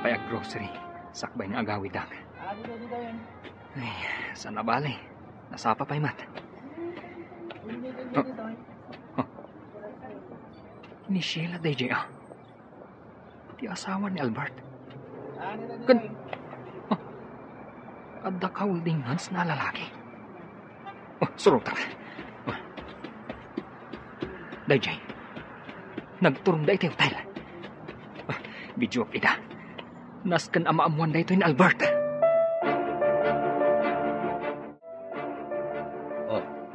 napay ag grocery. Sakbay nga agawid ang. Ay, saan na bali? Nasapa pa'y mat. Ni Sheila DJ Ti asawa ni Albert. Adda ka holding hands na lalaki. Surutan. DJ, nagturong da iti hotel. Video ida. Naskan ama-amuan da ito ni Albert.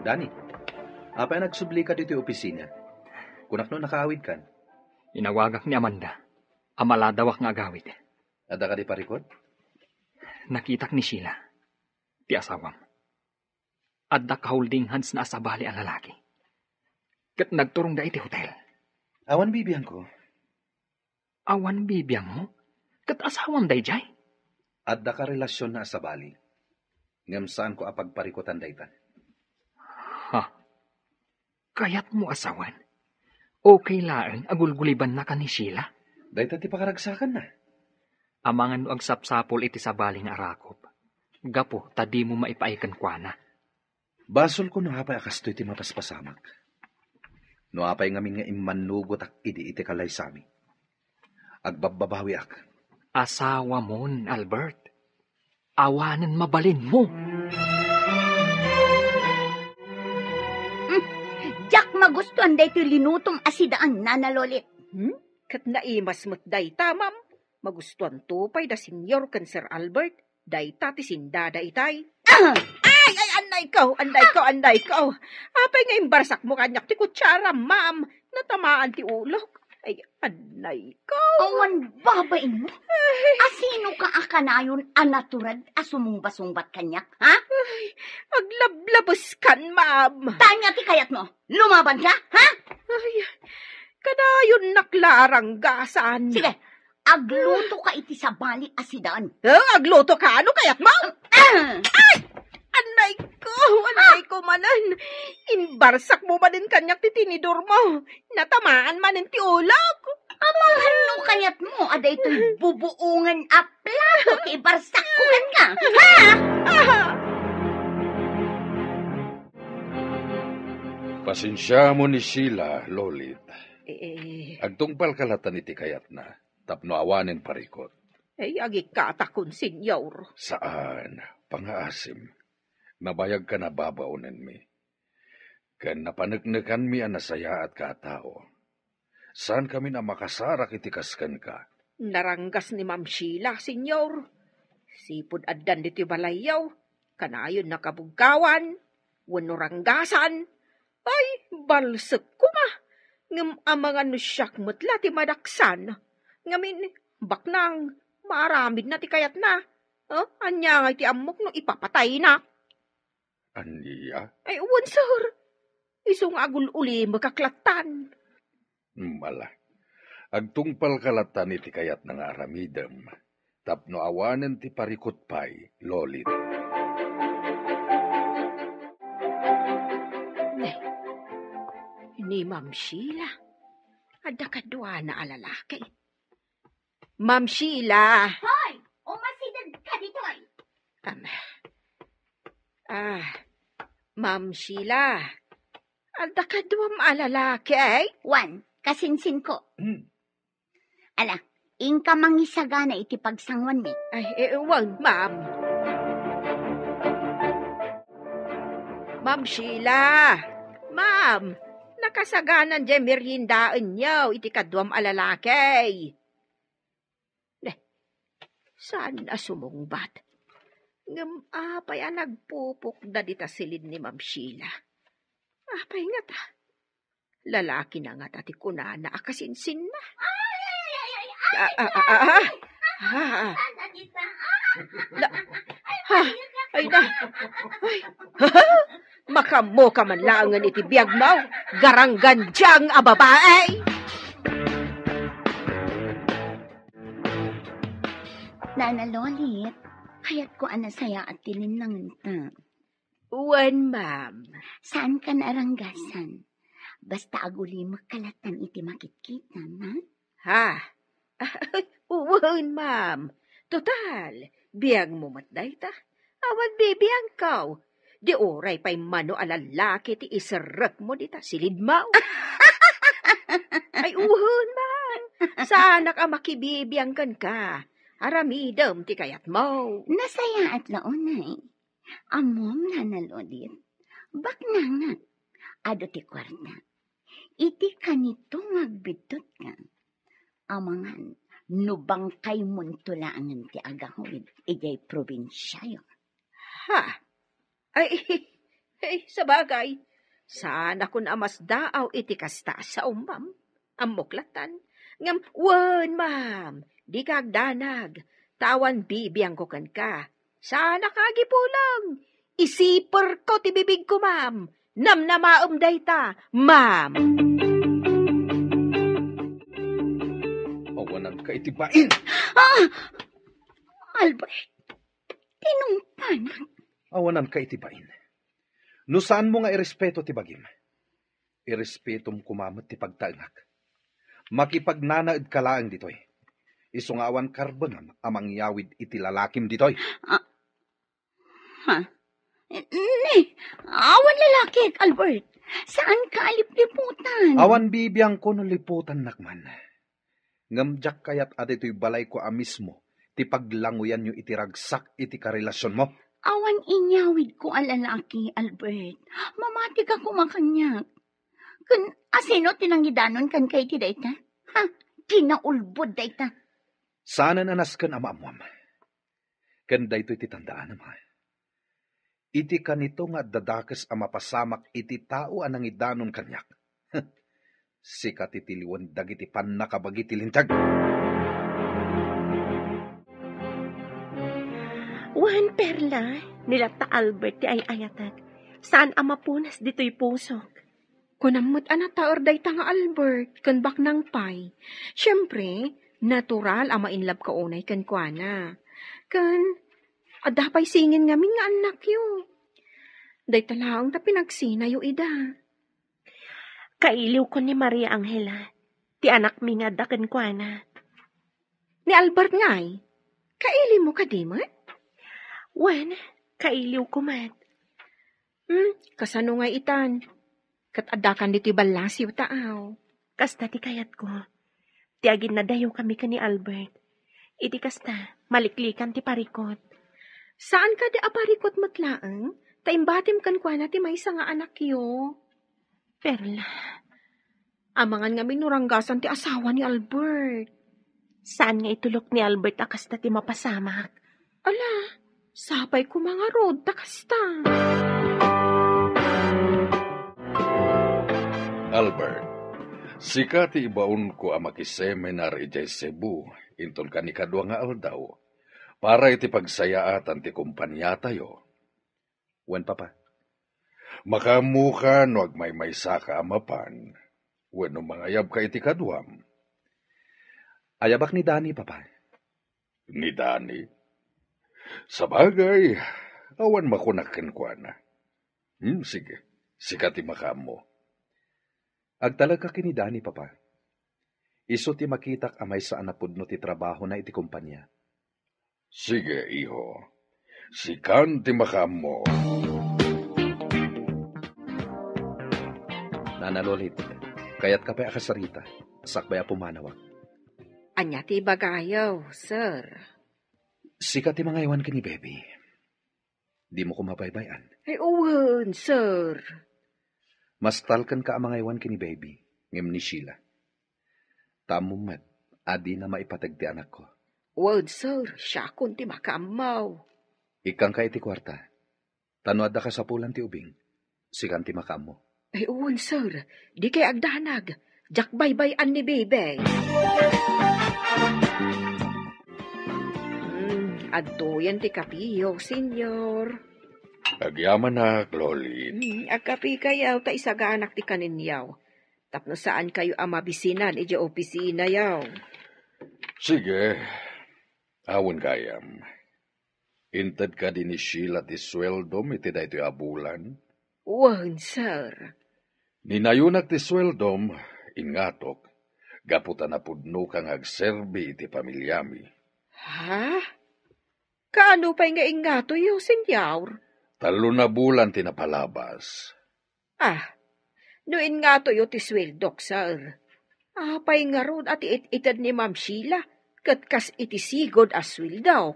Dani, apa nagsubli ka dito opisina? Kunak no nakaawid kan? Inawagak ni Amanda. Amaladawak nga agawid. Ada ka di parikot? Nakitak ni Sheila. Ti asawam. Adda ka holding hands na asabali ang lalaki. Kat nagturong da iti hotel. Awan bibiyang ko. Awan bibiyang mo? Kat asawam day jay? Adda ka relasyon na asabali. Ngam saan ko apagparikotan daytan. Ha? Kayat mo asawan? Okay laan agulguliban na ka ni Sheila? Daytan ti pakaragsakan na. Amangan no agsapsapol iti sabaling arakop. Gapo, tadi mo maipaikan kwa na. Basol ko no hapay akastoy ti mapaspasamak. No hapay ngamin nga imanugot ak iti kalay sami. Agbababawi ak. Asawa mon, Albert. Awanan mabalin mo. Jack, magustuhan day ito linutong asidaan, nanalolit. Kat naimas mo't day tamam. Magustuhan to pa'y da senyor kan Sir Albert. Day tati sindada itay. Ay, anday ko. Apay nga imbarsak mo kanyak ti kutsara, ma'am. Natamaan ti ulok. Ay, anday ko. Awan babain mo. Asino ka akanayon anaturad asumong-basungbat kanyak, ha? Ay, aglablabos kan, ma'am. Tanya ti kayat mo. Lumaban ka, ha? Ay, kadayon naklarang gasan. Sige, agluto ka iti sa bali asidaan. Agluto ka? Ano kayat mo? Ay! Anay ko manan. Inbarsak mo man din kanyak ti tinidor mo. Natamaan man ti ulog. Amahan no kayat mo, aday ito'y bubuungan a plato ti barsak ko ka. Ha? Pasensya mo ni Sheila, Lolit. Agtungpal kalatan iti kayat na. Tapno awanin parikot. Agikatakon, senyor. Saan? Pangaasim. Nabayag ka na babaunan mi. Kan napanagnagan mi anasaya at katao. Saan kami na makasarak itikaskan ka? Naranggas ni Ma'am Sheila, senyor. Sipod addan dito balayaw. Kanayon nakabuggawan. Wanuranggasan. Ay, balsek ko ma. Ngam amangan no siyak mutla ti madaksan. Ngamin, baknang, maramid na ti kayat na. Anya nga ti amok no ipapatay na. Aniya? Ay, uwan, sir. Isong agul uli makaklatan. Mala. Agtungpal kalatan iti kayat ng aramidam. Tapno awanen ti parikot pay, Lolit. Ni Ma'am Sheila. Ada kadwa na alalaki. Ma'am Sheila. Hoy! Umasidad ka dito ay. Ma'am Sheila. Ada kadwa maalalaki ay. Juan, kasinsin ko. Ala, ingka mangisagana iti pagsangwan mi. Ay, wag, ma'am. Ma'am Sheila. Ma'am, nakasaganan dyan meriendaan niyo, iti kadwam alalaki. Saan na sumungbat? Ngam apay nagpupok da dita silid ni Ma'am Sheila. Apay nga ta. Lalaki na nga tati kunana akasinsin na. Ay na. Makamo ka man langan iti biyag mo. Garanggan diyang ababae. Nana Lolit, kaya't ko anasaya at tilinangan ta. Uwan, ma'am. Saan ka naranggasan? Basta aguli makalatan iti makitkitan, ha? Ha? Uwan, ma'am. Total, biyag mo matday ta. Awan bibiyang kaw. Di oray pa'y mano alalaki ti isarap mo dita silid mo. Ay uwan, ma'am. Sana ka makibibiyang kan ka. Aramidam ti kayat mo. Nasaya at launay. Amom na nalodit. Bak na nga. Ado ti kwarta. Iti kanito magbitot ka. Amangan, nubangkay muntulaan ti agahawid. Ijay probinsyayo. Ha? Ay, sabagay. Sana kun amas daaw iti kasta sa umam. Amuklatan. Ngam, wan, ma'am. Di kagdanag. Tawan bibiyang ko kan ka. Sana kagipulang. Isipar ko ti bibig ko, ma'am. Namnamaom dayta, ma'am. Awanan ka itibain. Albert, tinungpanan. Awanan ka itibain. No saan mo nga irespeto ti bagim? Irespetom kumamot ti pagtaengak. Makipagnanaed ka laang ditoy. Isungawan karbonam amang yawid iti lalakim ditoy. Ha? Ne, awan lalaki, Albert. Saan ka alipliputan? Awan bibiyang ko no liputan nakman. Ngamjak kayat adito'y balay ko mismo, ti paglanguyan nyo iti ragsak iti karelasyon mo. Awan inyawid ko ang lalaki, Albert. Mamati ka kumakanyak. Kun asino tinangidanon kan kay ti dayta? Ha? Kinaulbod dayta. Sana nanasken ama-amwam. Ken daytoy ti tandaan ama. Iti kanito nga dadakes a mapasamak iti tao anang idanon kanyak. Sikat iti liwan dagiti pannakabagi ti lintag. Wan perla, nilata Albert ti ay ayatag. Saan amapunas dito'y pusok? Kunamot anata or dayta nga Albert, kan bak nang pay. Siyempre, natural ama inlab ka unay kan kuana. Kan, adapay singin ngamin nga anak yo. Dayta lang ta pinagsina yo ida. Kailiw ko ni Maria Angela, ti anak mi nga daken kuana. Ni Albert ngay, kaili mo ka di mat? Wan, kailiw ko mat. Kasano nga itan? Kat adakan dito'y balasiw taaw. Kasta ti kayat ko. Ti agin na dayo kami ka ni Albert. Iti kasta, maliklikan ti parikot. Saan ka di aparikot matlaang? Taimbatim kan kwa na ti may isa nga anak yo. Perla, Amangan nga minuranggasan ti asawa ni Albert. saan nga itulok ni Albert akasta ti mapasamak? Ala, sapay ko mga rod takasta. Albert, sika ti ibaon ko ang makiseminar ijay Cebu, inton ka ni kadwa nga aldaw, para iti pagsayaatan ti kumpanya tayo. Wen papa. Makamuka no agmay-maysa ka amapan, wenno mangayab ka iti kadwam. Ayabak ni Dani papa. Ni Dani? Sabagay, awan makunakin ko na. Sige, sika ti makamo. Agtalag ka kini Dani papa. Iso ti makitak amay sa anapudno ti trabaho na iti kumpanya. Sige, iho. Sikan ti makamo. Nanalolit, kayat ka pa akasarita, sakbay pumanawak. Anya ti bagayaw, sir. Sika ti mga iwan kini baby. Di mo ko mabaybayan. Ay uwan, sir. Mas talkan ka ang mga iwan kini baby, ngem ni Sheila. Tamumat, adi na maipatag ti anak ko. Uwan, sir. Siya kun ti makamaw. Ikang ka iti kwarta. Tanuad da ka sa pulan ti ubing. Sikan ti makamo. Ay uwan, sir. Di kay agdanag. Jak baybayan ni bebe. Adtoyan ti kapiyo, senyor. Agyaman na, Loli. Agkapi kayaw, ta isaganak ti kaninyaw. Tapno saan kayo amabisinan, iji opisina yaw. Sige, awon kayam. Intad ka din ni Sheila ti sweldom iti da ito'y abulan. Wan, sir. Ninayunak ti sweldom, ingatok, Gaputan na pudno kang agserbi iti pamilyami. Ha? Kaano pa nga ingato yo, senyor? 3 na bulan tinapalabas. Noin nga to yo ti sweldok, sir. Apay nga ron at itad ni Ma'am Sheila, kat kas iti sigod as sweldaw.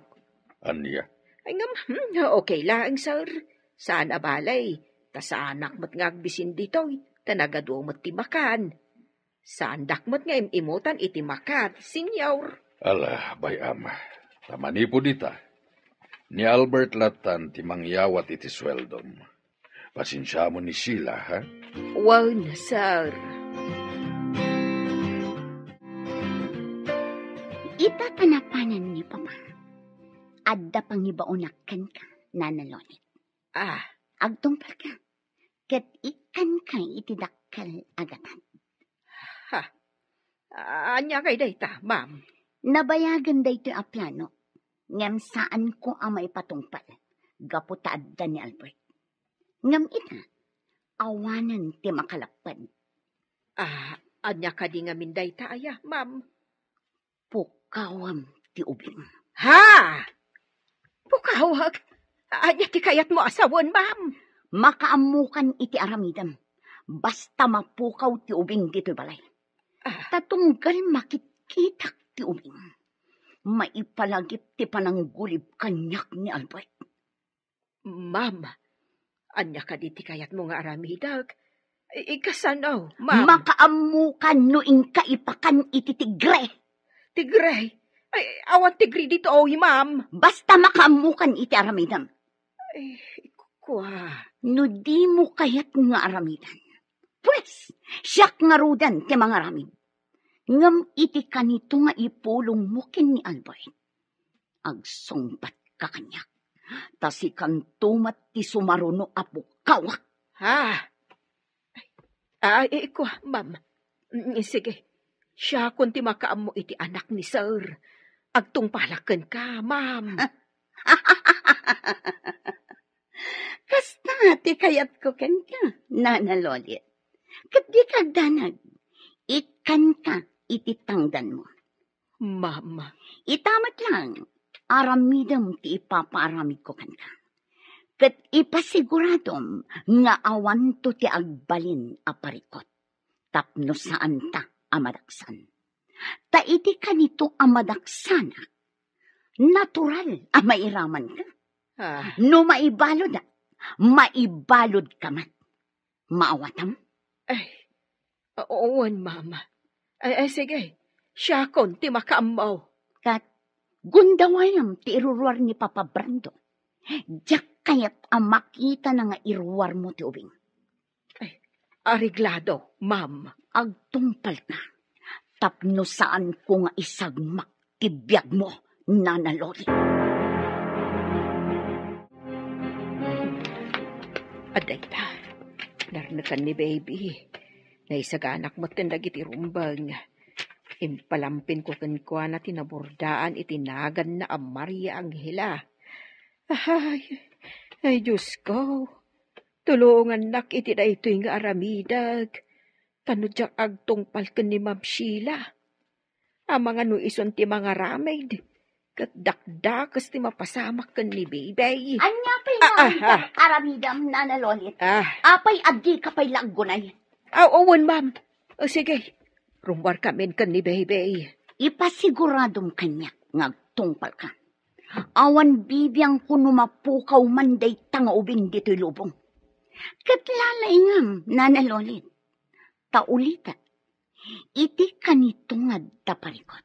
Anya? Ay nga, okay lang, sir. Saan abalay, ta sa anak mo't nga agbisin ditoy, ta nagado mo't timakan. Saan dakmo't nga imutan iti makan, senyor. Ala, bayam. Tamanipo dita. Ni Albert latan ti mangyawat iti sweldom. Pasensya mo ni Sheila, ha? Wow na, sir. Itatanapanan ni Papa. Adda pangibaunakan ka, nanalonit. Agtungpal ka. Kat ikan ka itidakal agatan. Anya kay dayta, ma'am? Nabayagan dayto a plano. Ngam saan ko ang may patungpal. Gaputaad da ni Albert. Ngam ita, awanan ti makalapad. Anya ka di nga min dayta aya, ma'am? Pukawam ti ubing. Ha? Pukawag? Anya ti kayat mo asawon, ma'am? Makaamukan iti aramidam. Basta mapukaw ti ubing dito'y balay. Tatunggal makitkitak ti ubing. Maipalagip ti pananggulib kanyak ni Albert. Ma'am, anya ka di ti kayat mo nga aramidag. Ikasanaw, ma'am? Makaamukan noing kaipakan iti tigre. Tigre? Ay, awan tigre dito, ma'am. Basta makaamukan iti aramidam. Ay, kwa. No di mo kayat nga aramidan. Pues, siyak nga rudan ti mga aramid. Ngam iti kanito nga ipulong mo kin ni Albert. Agsungbat ka kanyak. Tasikan tumat ti sumaruno apo kawak. Kwa, ma'am. Sige. Siya kunti makaam mo iti anak ni sir. Agtungpalakan ka, ma'am. Kasta ti kayat ko ken ka, nanalolit. Kat di kagdanag, ikan ka iti tangdan mo. Ma'am. Itamat lang, aramidam ti ipapaaramid ko ken ka. Kat ipasiguradom nga awan to ti agbalin a parikot. Tapno saan ta amadaksan. Ta iti kanito amadaksana. Natural a mairaman ka. No maibalod maibalod ka man. Maawatam? Oon, mama. Sige. Siya konti makaamaw. Kat gundawayam ti iruruar ni Papa Brando. Diyak kayat ang makita na nga iruruar mo ti ubing. Ariglado, ma'am. Agtungpal ka. Tapno saan ko nga isagmak ti biyag mo, nanalori. Aday ta. Narnakan ni baby. Naisaganak mo tindag iti rumbang. Impalampin ko kankwa na tinaburdaan itinagan na ang Maria Angela. Ay Diyos ko. Tulungan nak iti na ito'y nga aramidag. Tanudyak agtungpal ka ni Ma'am Sheila. Ang mga nuison ti mga ramid. Kat dakdakas ti mapasamak ka ni baby. Anya pa'y aramidam nanalolit. Apay adi ka pa'y laggunay. Owen, ma'am. Sige. Rumwar kami ka ni baby. Ipasiguradom kanya ngagtungpal ka. Awan bibiyang kuno mapukaw manday tanga ubing dito'y lubong. Katlalay ngam, nanalolit. Taulita. Iti kanito nga daparikot.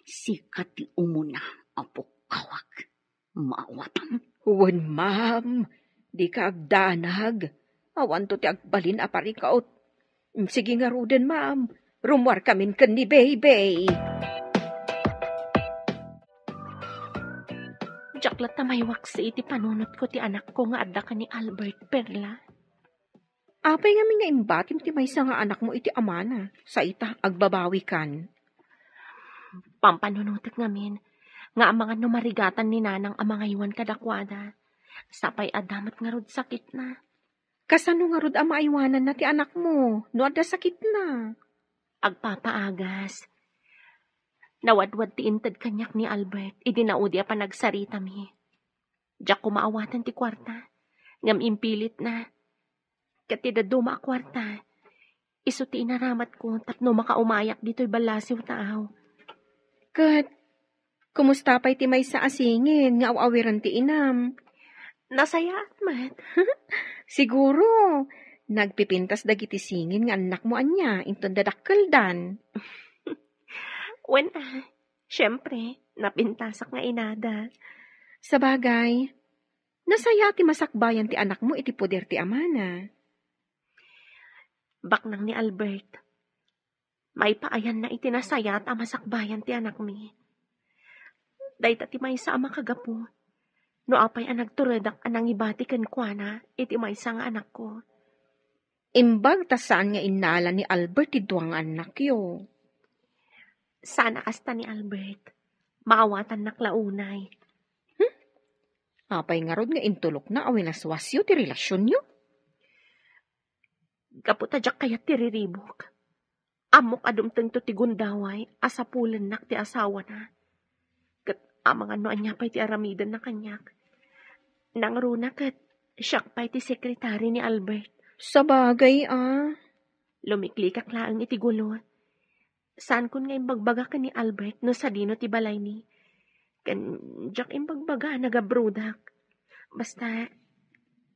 Sikati umuna apo kawak. Maawatam. Wen, ma'am. Di ka agdanag. Awan to ti agbalin aparikaot. Sige nga ruden, ma'am. Rumwar kami ka ni baby. Jaklat na maywak sa iti panunot ko ti anak ko nga adda ka ni Albert, Perla. Apay nga nga imbatim ti maysa nga anak mo iti amana. Sa ita, agbabawi kan. Pampanunutek ngamin, nga ang mga numarigatan ni nanang ang mga iwan kadakwada. Sapay adamat nga rod sakit na. Kasano nga rod ang maiwanan na ti anak mo? No ada sakit na. agpapaagas. Nawadwad ti intad kanyak ni Albert, idinaudi pa nagsarita mi. Diyak kumaawatan ti kwarta, ngam impilit na. Katida duma kwarta, iso ti inaramat ko, tapno makaumayak dito'y balasiw taaw. Kat, kumusta pa'y ti may sa asingin, nga awawiran ti inam? Nasaya at mat. Siguro, nagpipintas dagiti singin nga anak mo anya, inton dadakkeldan. Wen, syempre, napintasak nga inada. Sa bagay, nasaya ti masakbayan ti anak mo iti poder ti amana. Baknang ni Albert, may paayan na itinasaya at amasakbayan ti anak mi. Dahit ti may sa ama kagapo, no apay ang nagturedak anang ibatikan kwa na, iti may sa nga anak ko. Imbag ta saan nga inala ni Albert ti duwang anak yo. Sana kasta ni Albert, maawatan naklaunay. Apay nga rod nga intulok na awinaswasyo ti relasyon nyo. Kaputadyak kayat ti riribok. Amok adumteng to ti gundaway, asapulan nak ti asawa na. Kat amang ano anya pa'y ti aramidan na kanyak. Nang runa kat, siyak pa'y ti sekretary ni Albert. Sa bagay Lumiklikak laang iti gulo. Saan kun nga imbagbaga ka ni Albert no sa dino ti balay ni? Kan jak imbagbaga nagabrudak. Basta,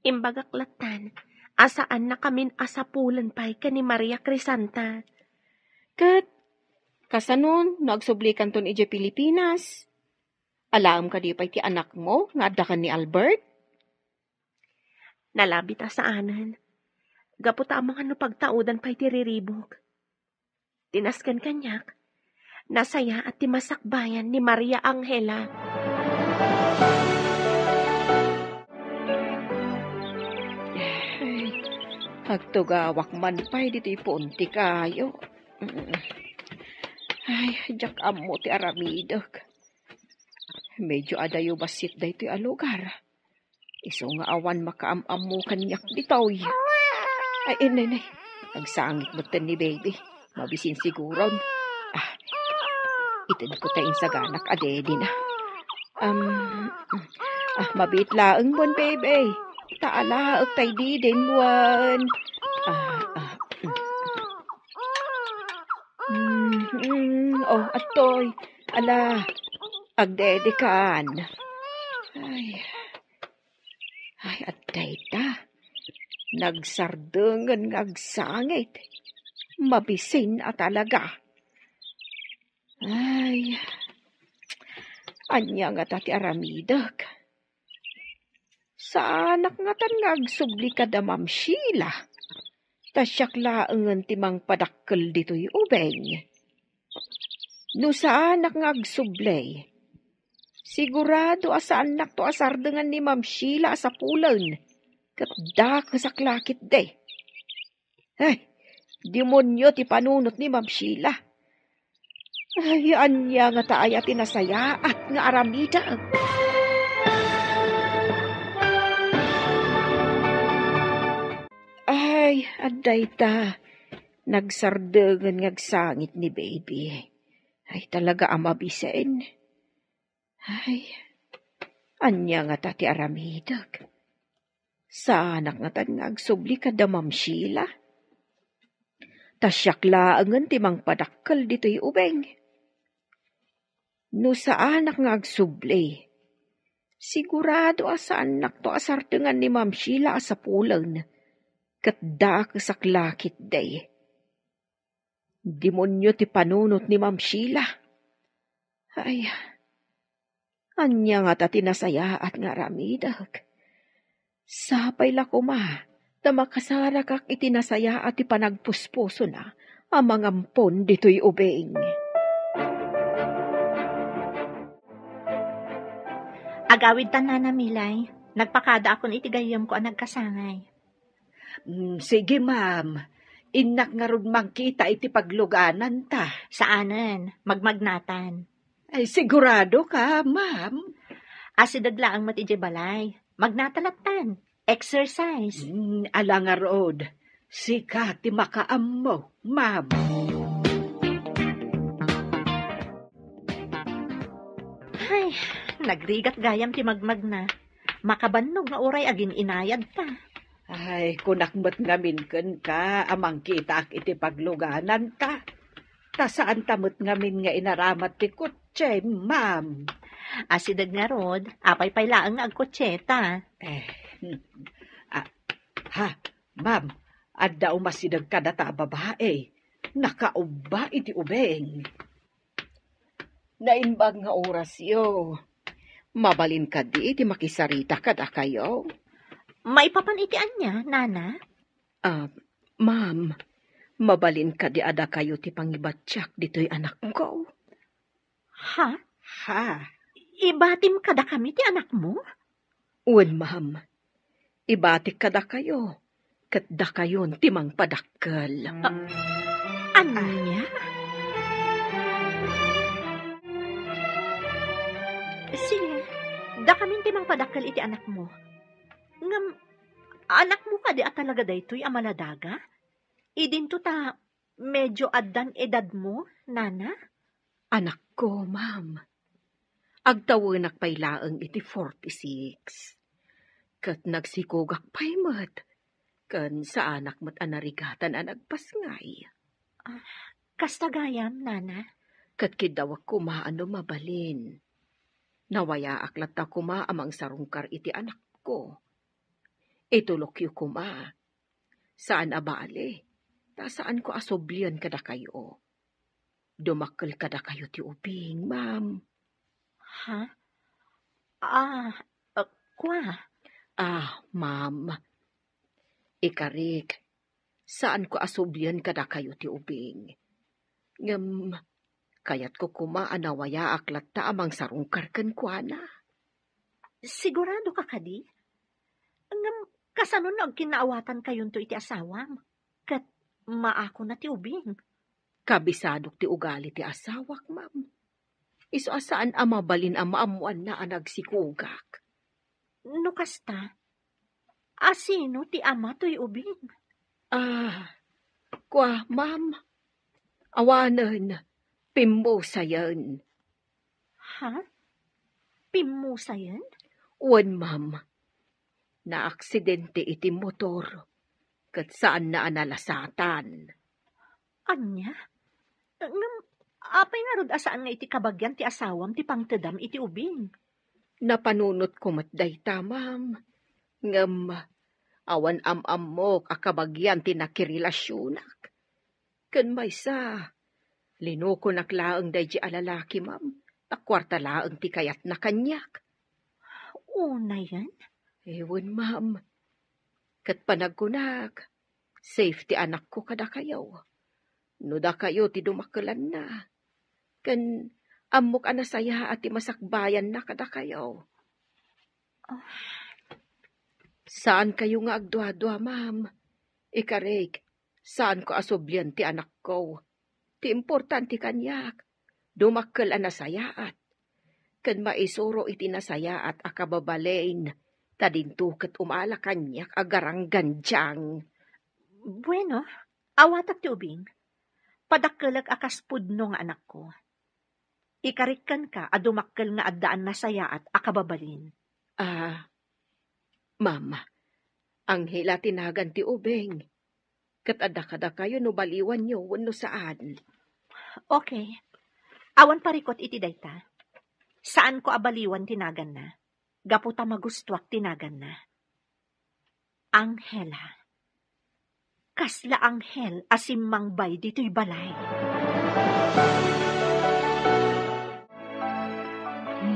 imbagak latan, asaan na kamin asapulan pa'y ka ni Maria Crisanta. Kat, kasanon, nagsublikan ton ije Pilipinas. Alam ka di pa'y ti anak mo, nga adda ka ni Albert? Nalabit asaanan. Gaputa ang mga pagtaudan pa'y ti riribok. Tinaskan kanyak, nasaya at timasakbayan ni Maria Angela. Hagtugawak man pa'y dito ipunti kayo. Ay, jak amo ti aramidok. Medyo adayo basit da ito alugar. Iso nga awan makaam-am mo kanyak bitaw. Ay, inay. Nagsangit mo ni baby. Mabisin siguro. Itid ko tayo sa ganak adedi na. Mabitlaang mon baby. Taala og tay di din wan. Atoy. Ala, agdedikan. Ay, atay ta. Nagsardengan ngagsangit. Mabisin at talaga. Ay, anya nga tati aramidak. Sa anak nga tan ngagsubli ka da Ma'am Sheila. Tasyak laangan timang padakkel dito'y ubeng. No sa anak ngagsublay, sigurado asa anak to asardengan ni Ma'am Sheila sa pulan. Katda kasaklakit de. Ay, demonyo ti panunot ni Ma'am Sheila. Ay, anya nga taaya tinasaya at nga aramida. Ay, aday ta. Nagsardegan ngagsangit ni baby. Ay, talaga amabisen. Ay, anya nga ta ti aramidag. Sa anak nga tan ngagsubli ka da Ma'am Sheila. Tasyak laangan timang padakkel dito'y ubeng. No sa anak ngagsubli, sigurado asa anak to asartengan ni Ma'am Sheila asa pulan. Katda kasaklakit day. Demonyo ti panunot ni Ma'am Sheila. Ay, anya nga ta tinasaya at nga ramidag. Sapay la kuma, na makasarakak itinasaya at ipanagpuspuso na ang mga ampon dito'y ubeng. Agawid tanan na milay, nagpakada akon itigayam ko ang nagkasangay. Sige, ma'am. Inak nga rod magkita iti pagluganan ta. Saanan, magmagnatan. Ay, sigurado ka, ma'am. Asidaglaang matije balay, magnatalatan, exercise. Ala nga rod, sika ti makaam mo, ma'am. Ay, nagrigat gayam ti magmag na. Makabannog nga uray agin inayad ta. Ay, kunakmat ngamin ka, amang kita ak iti pagluganan ta. Ta saan tamot ngamin nga inaramat ti kutse, ma'am. Asidag nga rod, apay paylaang nga agkotseta. Ma'am, adda umasidag ka data babae. Nakauba iti ubeng. Naimbag nga oras yo. Mabalin ka di, iti makisarita ka da kayo. Maipapanitian niya, nana? Ma'am, mabalin ka di ada kayo ti pangibatsak dito'y anak ko. Ha? Ibatim kada kami ti anak mo? Uwan, ma'am. Ibatik kada kayo. Kat da kayon ti mangpadakkel. Ano niya? Sige, da kami ti mangpadakkel iti anak mo. Ngam, anak mo ka di at talaga daytoy amaladaga? Idinto ta medyo addan edad mo, nana? Anak ko, ma'am. Agtawanak pay laeng iti 46. Kat nagsikogak pay mat. Kan sa anak mat anarigatan anagpasngay. Kastagayam, nana? Kat kidawak kumaano mabalin. Nawaya aklat ta kuma amang sarungkar iti anak ko. Itulok yu kuma. Saan abali? Ta saan ko asoblian kada kayo? Dumakkel kada kayo ti ubing, ma'am. Ha? Kwa? Ma'am. Ikarik, saan ko asoblian kada kayo ti ubing? Ngam, kayat ko kuma anawaya aklat ta amang sarungkar ken kuana. Sigurado ka kadi? Ngam, kasano nagkinaawatan kayon to iti asawam? Kat maako na ti ubing. Kabisadok ti ugali ti asawak, ma'am. Iso asaan amabalin amaamuan na anagsikugak. No kasta, asino ti ama to'y ubing? Ma'am. Awanan, pimmusayan. Ha? Pimmusayan? Uwan, ma'am. Na-aksidente iti motor. Kat saan na analasatan. Anya? Ngam, apay nga rod asaan nga iti kabagyan ti asawam ti pangtedam iti ubing? Napanunot ko matday ta, ma'am. Ngam, awan am-amok akabagyan ti nakirilasyonak. Kan maysa, linuko naklaang day di alalaki, ma'am. Akwarta laang ti kayat na kanyak. Una yan? Ewan, ma'am. Kat panagkunak, safety anak ko kada kayo. No da kayo ti dumakalan na. Kan amok anasaya at ti masakbayan na kada kayo. Saan kayo nga agdwa-dwa, ma'am? Ikarig, saan ko asoblian ti anak ko? Ti importante kanyak. Dumakkel anasayaat. Kan maisuro iti nasayaat akababalain. Tadintuket umala kanyak agarang gandyang. Bueno, awatak ti ubing. Padakkelag akas pudno nga anak ko. Ikarikan ka adumakkel nga addaan nasayaat akababalin. Mama, ang hila tinagan ti ubeng. Kat adda kayo no baliwan nyo wano saan. Okay. Awan parikot iti dayta. Saan ko abaliwan tinagan na? Gaputa magustuak tinagan na. Anghela. Kasla anghel asimmang bay dito'y balay.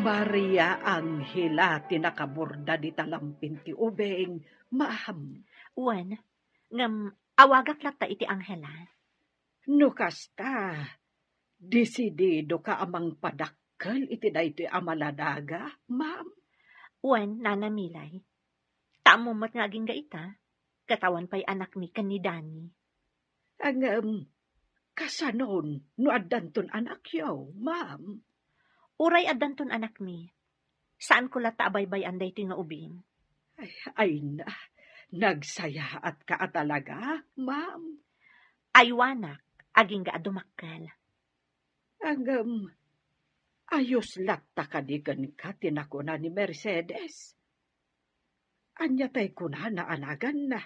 Maria Anghela tinakaborda di talampin ti ubeng, ma'am. Uwan, ngam awagak lata iti Anghela. No kasta, desidido ka amang padakkel iti daytoy amaladaga, ma'am. Uwan, nanamilay. Tamo mat ngaging gaita, katawan pa'y anak mi kanidani. Ang kasanon no addanton anak yaw, ma'am. Uray addanton anak mi. Saan ko lata abaybay anday ito nga ubing? Ay na, nagsaya at ka talaga, ma'am. Aywanak, aging ga adumakkel. Ayos latta kadigan ka tinakuna ni Mercedes. Anya tay kuna na anagan na.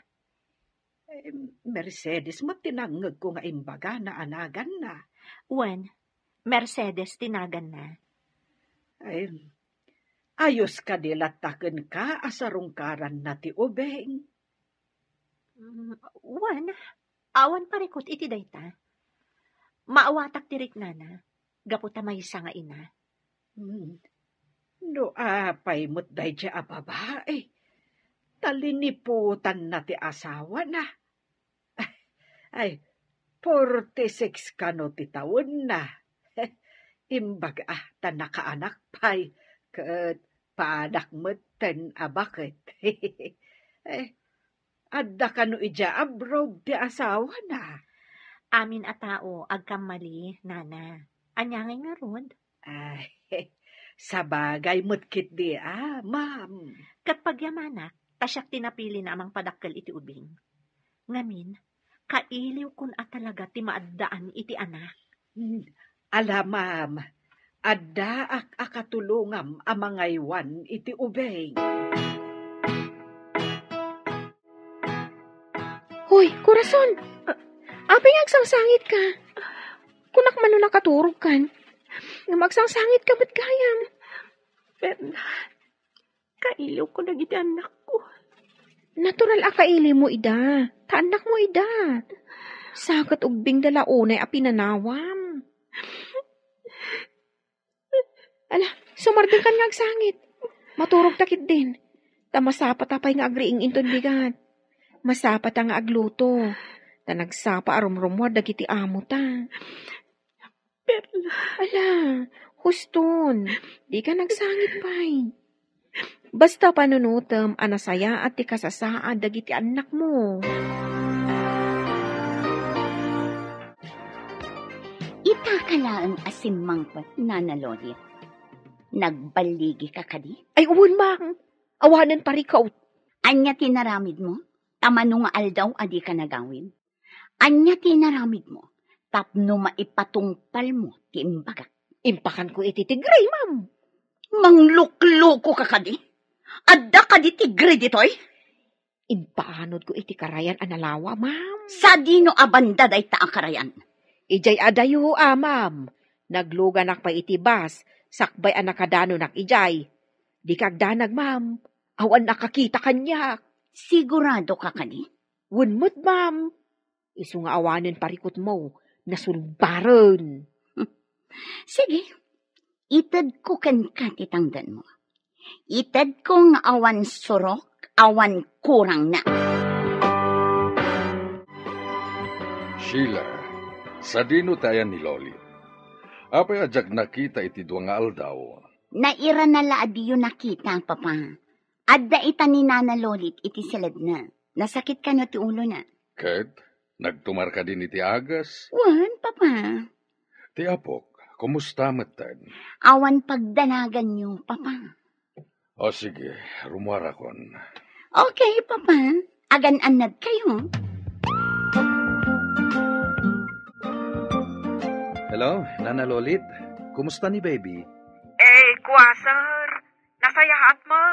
Mercedes mo tinangag ko nga imbaga na anagan na. Wen, Mercedes tinagan na. Ay, ayos ka dilataken ka asarungkaran na ti ubeng. Wen, awan parikot iti dayta. Maawatak tirik nana, gaputa maysa nga ina. No apay mo't day siya babae. Taliniputan na ti asawa na. Ay, 46 ka no ti taon na. Imbaga ta nakaanak pay. Kat paanak mo't ten abakit. Adda ka no ija abroad ti asawa na. Amin a tao, agkamali, nana. Anyangay nga rod. Ay, sabagay mo't kit di ma'am. Kat pagyamanak, tasyak tinapili na amang padakkel iti ubing. Ngamin, kailiw kun talaga ti maaddaan iti anak. Ala, ma'am, adda akatulungam amangaywan iti ubeng. Hoy, Corazon! Apay agsangsangit ka. Kunak man no nakaturog kan. Nga magsangsangit ka ba't gayam? Berna, kailiw ko nagiti anak ko. Natural akaili mo, ida. Taanak mo, ida. Sakat ugbing dalaunay a pinanawam. Ala, sumardeng kan nga agsangit. Maturog takit din. Tamasapat apay nga agriing inton bigat. Masapat ang agluto. Ta nagsapa arumrumwad dagiti amo ta. Perla. Ala, huston. Di ka nagsangit pay. Basta panunutem anasaya at ti kasasaad dagiti anak mo. Ita kalaan asimmangpat, Nana Lolit. Nagbaligi ka kadi? Ay, uwan bang. Awanan parikaw. Anya tinaramid mo? Tamano nga aldaw adi ka nagawin? Anya tinaramid mo? Tapno maipatungpal mo ti imbaga. Impakan ko iti tigray, ma'am. Manglukluko ka kadi? Adda kadi tigre ditoy? Impaanod ko iti karayan analawa, ma'am. Sa dino abanda day ta karayan? Ijay adayo, ma'am. Nagluganak pa iti bas, sakbay anakadano nak ijay. Di kagdanag, ma'am. Awan nakakita kanyak. Sigurado ka kadi? Wunmut, ma'am. Isu nga awanin parikot mo, nasulbaron. Sige, itad ko kan katitangdan mo. Itad ko nga awan surok, awan kurang na. Sheila, sa dino tayan ni Lolit. Apay ajag nakita iti dua nga aldaw. Naira na laadiyo nakita, papa. Adda ita ni Nana Lolit iti silad na. Nasakit ka na ti ulo na. Ket, nagtumar ka din iti agas. Wan, papa. Ti apok, kumusta matan? Awan pagdanagan niyo, papa. O sige, rumwara kon. Okay, papa. Agan-anad kayo. Hello, Nana Lolit. Kumusta ni baby? Kwa, sir. Nasayahat mo.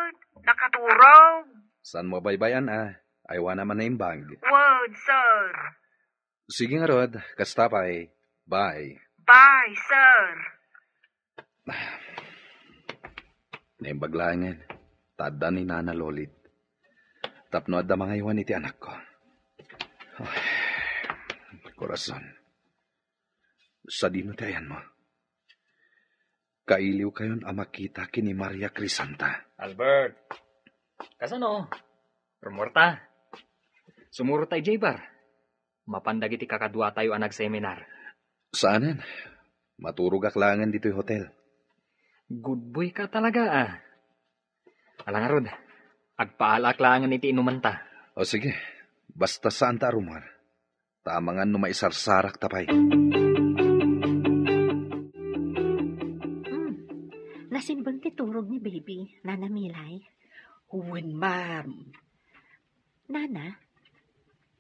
Nakaturog. Saan mo baybayan Aywa naman na imbang. Word, sir. Sige nga rod, kastapay. Bye. Bye, sir. Naimbaglangan. Tada ni Nana Lolit. Tapno adda mga iwan iti anak ko. Corazon. Sa dino tayan mo. Kailiw kayon makita kini Maria Crisanta. Albert, kasano? Rumorta. Sumuro tayo, J-Bar. Mapandag iti kakadwa tayo anag seminar. Saanan? Maturog aklangan dito'y hotel. Good boy ka talaga, Alang arod, agpaalaklangan iti inumanta. O sige, basta saan ta rumar. Tamangan no maisarsarak tapay. Nasimbang titurog ni baby, Nana Milay. Huwin, ma'am. Nana,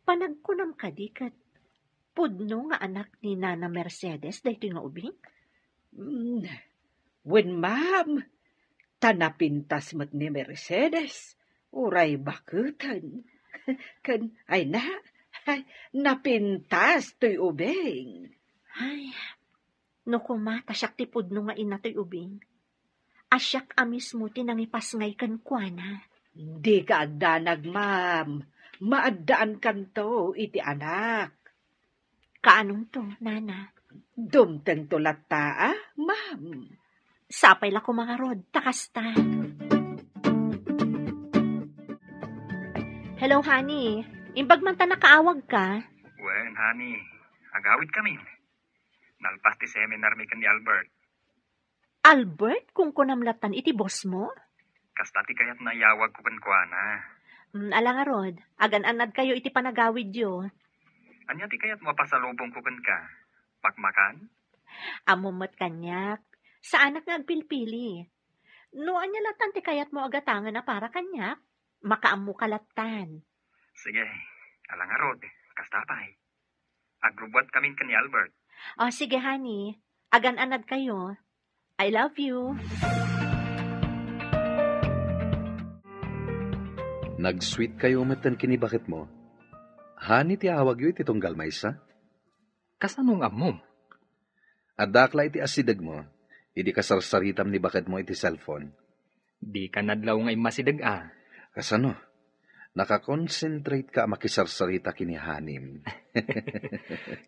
panagkunam ka di kat pudno nga anak ni Nana Mercedes dahito nga ubing? Wen ma'am, tanapintas mo't ni Mercedes. Uray bakutan. Kan, ay na, ay, napintas to'y ubing. Ay, no kumata siyak tipod no nga inatoy ubing. Asyak amis mo tinangipasngay kan kuana. Di ka agdanag, ma'am. Maadaan kanto, iti anak. Kaanong to, nana? Dumteng tulata, ma'am. Sapay la ko mga rod, takasta. Hello, honey. Imbag man ta nakaawag ka. Wen, honey. Agawid kami. Nalpas ti seminar mi kan ni Albert. Albert, kung kunamlatan iti boss mo? Kasta ti kayat nayawag ko kan kuana. Ala nga rod, agan-anad kayo iti panagawid yo. Anya ti kayat mo pasalubong ko kan ka? Pakmakan? Amumot kanyak. Saan nga agpilpili? No, anya latan ti kayat mo agatangan na para kanyak? Makaamu kalatan. Sige, ala nga rod. Kasta pa eh. Agrubwat kami kan ni Albert. Oh, sige, honey. Agan-anad kayo. I love you. Nag-sweet kayo matan kinibakit mo. Hani ti awag yu iti tunggal maysa? Kasanong amom? Adakla iti asidag mo. Idi kasarsaritam ni bakit mo iti cellphone. Di ka nadlaw ngay masidag Kasano? Nakakonsentrate ka makisarsarita kini hanim.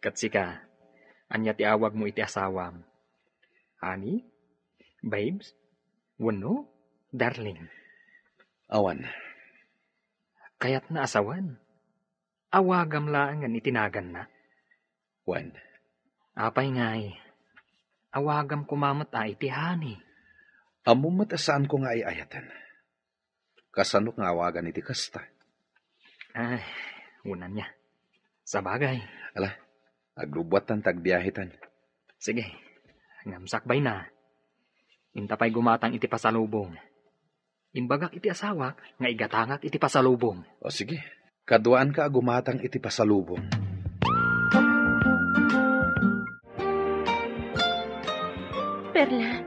Katsika, anya ti awag mo iti asawam. Honey? Babes? Wano? Darling? Awan. Kayat na asawan. Awagam laangan itinagan na. Wan. Apay ngay. Awagam kumamat iti honey. Amumat asaan ko nga ayatan. Kasanok nga awagan iti kasta. Ay, unan niya. Sa bagay. Ala, aglubwatan tagbiyahitan. Sige, ngamsakbay na. Intapay gumatang iti pasalubong. Imbagak iti asawak, nga igatangak iti pasalubong. O sige, kaduaan ka gumatang iti pasalubong. Perla,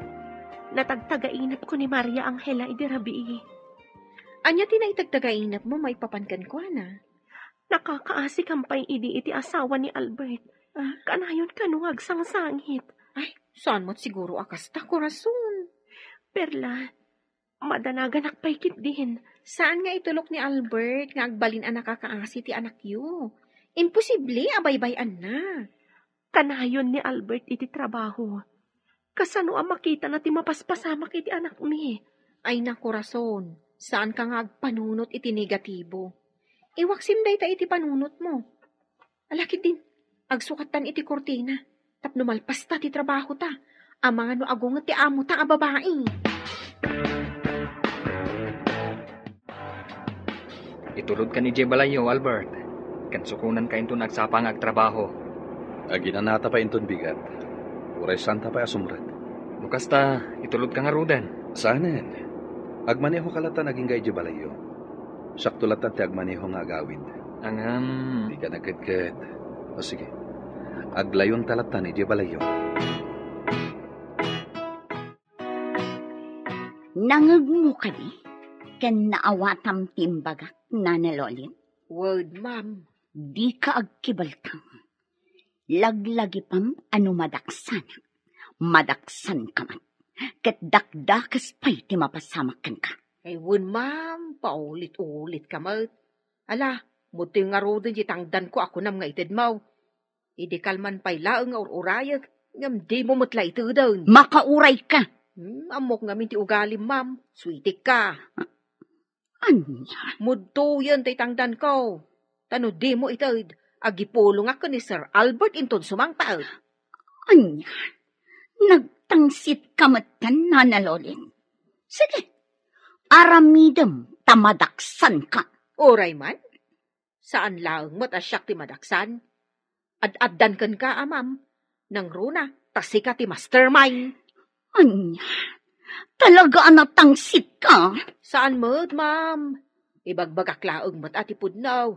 natagtagainap ko ni Maria Angela idirabii. Anya tinaitagtagainap mo, may papankan ko na. Nakakaasi kampay iti asawa ni Albert. Kanayon kanuwag sangsangit. Ay, saan mo't siguro akasta korason. Perla, madanagan akpaykit din. Saan nga itulok ni Albert nga agbalin ang nakakaasi ti anak yu? Imposible, abaybayan na. Kanayon ni Albert iti trabaho. Kasano ang makita na ti mapaspasamak iti anak mi? Ay na korason, saan ka nga agpanunot iti negatibo? Iwaksim day ta iti panunot mo. Alakit din, agsukatan iti kortina. Tapno malpas ta ti trabaho ta. Amang ano agong ti amo ta a babae. Itulod ka ni Jebalayo, Albert. Kansukunan ka into nagsapang agtrabaho. Aginanata pa inton bigat. Uray santa pa asumrat. Bukas ta, itulod ka nga rudan. Saanen? Agmaneho kalata naging gay Jebalayo. Saktulatan ti agmaneho nga agawid. Di ka nagkadkad. O sige, aglayon talatan ni Jebalayo. Nangagmo ka di, ken naawatam timbagak na nalolin. Word, ma'am. Di ka agkibaltang. Laglagi pam ano madaksan. Madaksan ka man. Ket dakdakas pa'y ti mapasamakan ka. Ay, wun, ma'am, paulit-ulit ka mo. Ala, muti nga rodin jitangdan ko ako nam nga itid mo. Idi kalman pa'y laang nga urayag, ngam di mo mutla ito doon. Makauray ka. Amok nga minti ugalim, ma'am. Sweetik ka. Anya? Mudto yan tay tangdan ko. Tano di mo itid, agipulong ako ni Sir Albert inton sumangpaot. Anya? Nagtangsit kamatan na nalolin. Sige, aramidem tamadaksan ka. Oray man? Saan laang mo't asyak ti madaksan? Ad-addan kan ka, amam. Nang runa, tasika ti mastermind. Anya? Talaga natangsit ka? Saan mo't, ma'am? Ibagbagak laang mo't ati pudnaw.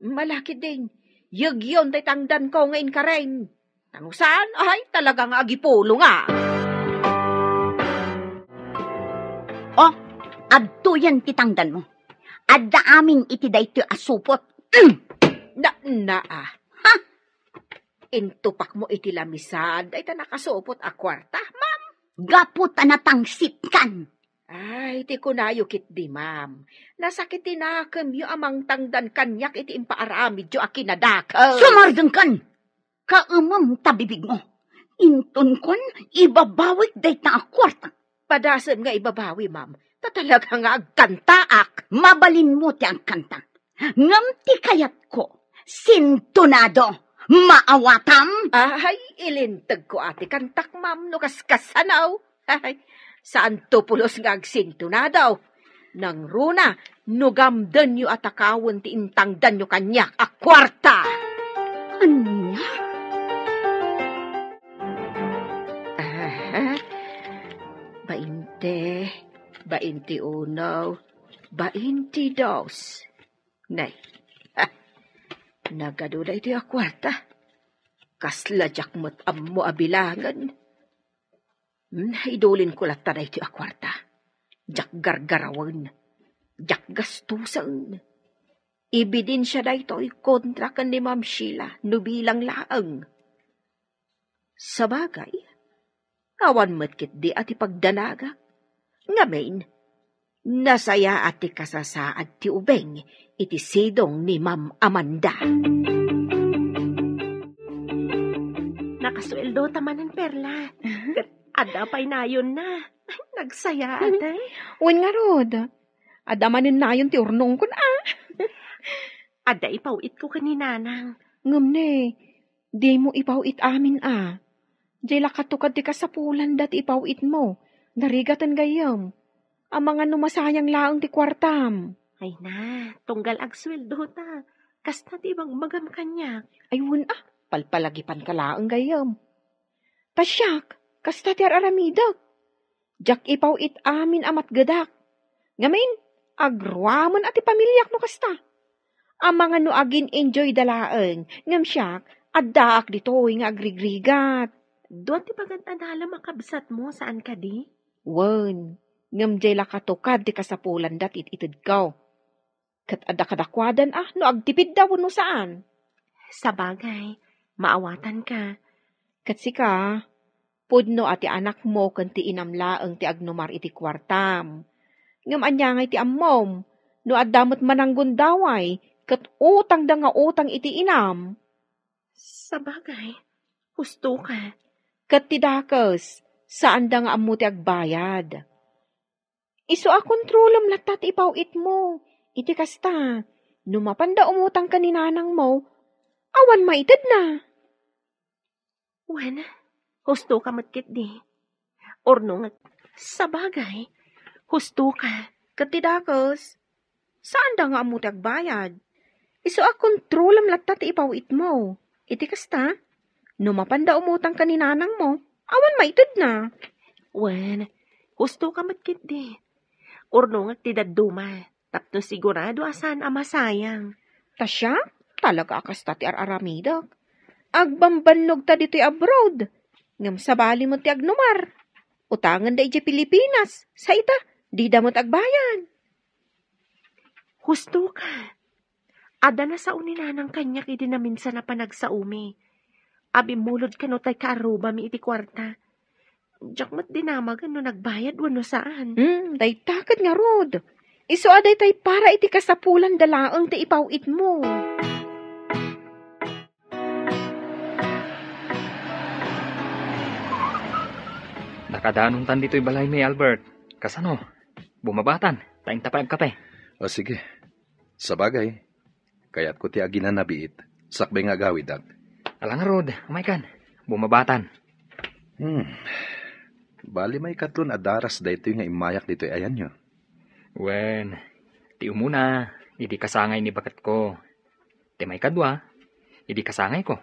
Malaki din. Yagyon tay tangdan ko ngayon ka rin. Ano saan? Ay, talagang agipulo nga. O, abtuyan titangdan mo. Adda amin iti daytoy asupot. Ha? Intupak mo iti lamisad, ay ta nakasupot a kwarta, ma'am. Gapot anatangsit kan. Ay, ti kunayo kit di, ma'am. Nasakit tinakam yu amang tangdan kanyak iti impaaramid yu akinadakaw. Sumardeng kan. Kaamam tabibig mo. Inton kon, ibabawik dayta a kwarta. Padasem nga ibabawi, ma'am. Tatalaga nga agkantaak. Mabalin mo ti ang kanta. Ngam ti kayat ko. Sintonado. Maawatam. Ay, ilintag ko ati kantak, ma'am, no kaskasanaw. Ay, saan to pulos nga agsinto na daw? Nang runa, nugamdan yu atakawon ti intangdan yu kanyak a kwarta. Anya? Bainte unaw, 22. Nay, nagaduda iti a kwarta. Kasladyak mo't ammo abilangan. Idulin ko lata na iti a kwarta. Jak gargarawan. Jak gastusan. Ibidin siya na ito'y kontra kan ni Ma'am Sheila, nubilang laang. Sabagay, awan matkit di at ipagdanaga. Ngamin, nasaya at ikasasaad ti ubeng iti sidong ni Ma'am Amanda. Nakasweldo tamanan, Perla. Ada pa'y nayon na. Nagsaya atay. Wen nga rod. Adamanin na yun ti urnong ko na. Ada ipawit ko kaninanang. Ngam ne, di mo ipawit amin Diyay lakatukad ti kasapulan dat ipawit mo. Narigatan gayam. Ang mga numasayang laang ti kwartam. Ay na, tunggal agsweldo ta. Kasta ti bang magam kanya. Ay wun palpalagipan ka laang gayam. Tasyak, kasta ti aramidak. Jak ipawit amin amat gadak. Ngamin, agruamon ati pamilyak no kasta. Ang mga no agin enjoy dalaang. Ngam siyak, addaak dito'y nga agrigrigat. Doon ti pagantadala makabsat mo saan ka di? Wen, ngam jay lakatukad ti kasapulan dat itid kaw. Kat adakadakwadan no agtipid daw no saan. Sabagay, maawatan ka. Kat sika, pudno ati anak mo kan ti inamlaang ti agnumar iti kwartam. Ngam anyangay ti ammom, no addamot mananggun daway, kat utang da nga utang iti inam. Sabagay, husto ka. Kat ti dakes, saan da nga ammo ti agbayad. Isu a kontrolom latat ipawit mo. Iti kasta, numapanda umutang ka ni nanang mo, awan maitid na. Wen, husto ka matkit di. Orno nga, sabagay, husto ka. Katidakos, saan da nga ammo ti agbayad? Isu a kontrolom latat ipawit mo. Iti kasta, numapanda umutang ka ni nanang mo, awan maitid na. Wen, husto ka matkit di. Orno nga tidaduma. Tapno sigurado asan ang masayang. Tasya, talaga kasta ti araramidak. Agbambannog ta dito'y abroad. Ngam sabali mo ti agnumar. Utangan da iti Pilipinas. Sa ita, di da mo't agbayan. Husto ka. Ada na sa uninanang kanyak iti na minsan na panagsaumi. Abimulod ka no tay kaaruba mi iti kwarta. Diyak mat dinamagan no nagbayad wano saan. Day takad nga rod. Isu aday tay para iti kasapulan dalaang ti ipawit mo. Nakadanon tan dito'y balay may Albert. Kasano? Bumabatan. Taing tapay kape. O sige. Sabagay. Kaya't ko ti aginan nabiit. Sakbay nga gawidak. Alang rod, umaykan. Bumabatan. Bali may katlon adaras daytoy nga imayak dito'y ayan nyo. Wen, ti umuna, idi kasangay ni bakat ko. Ti may kadwa, idi kasangay ko.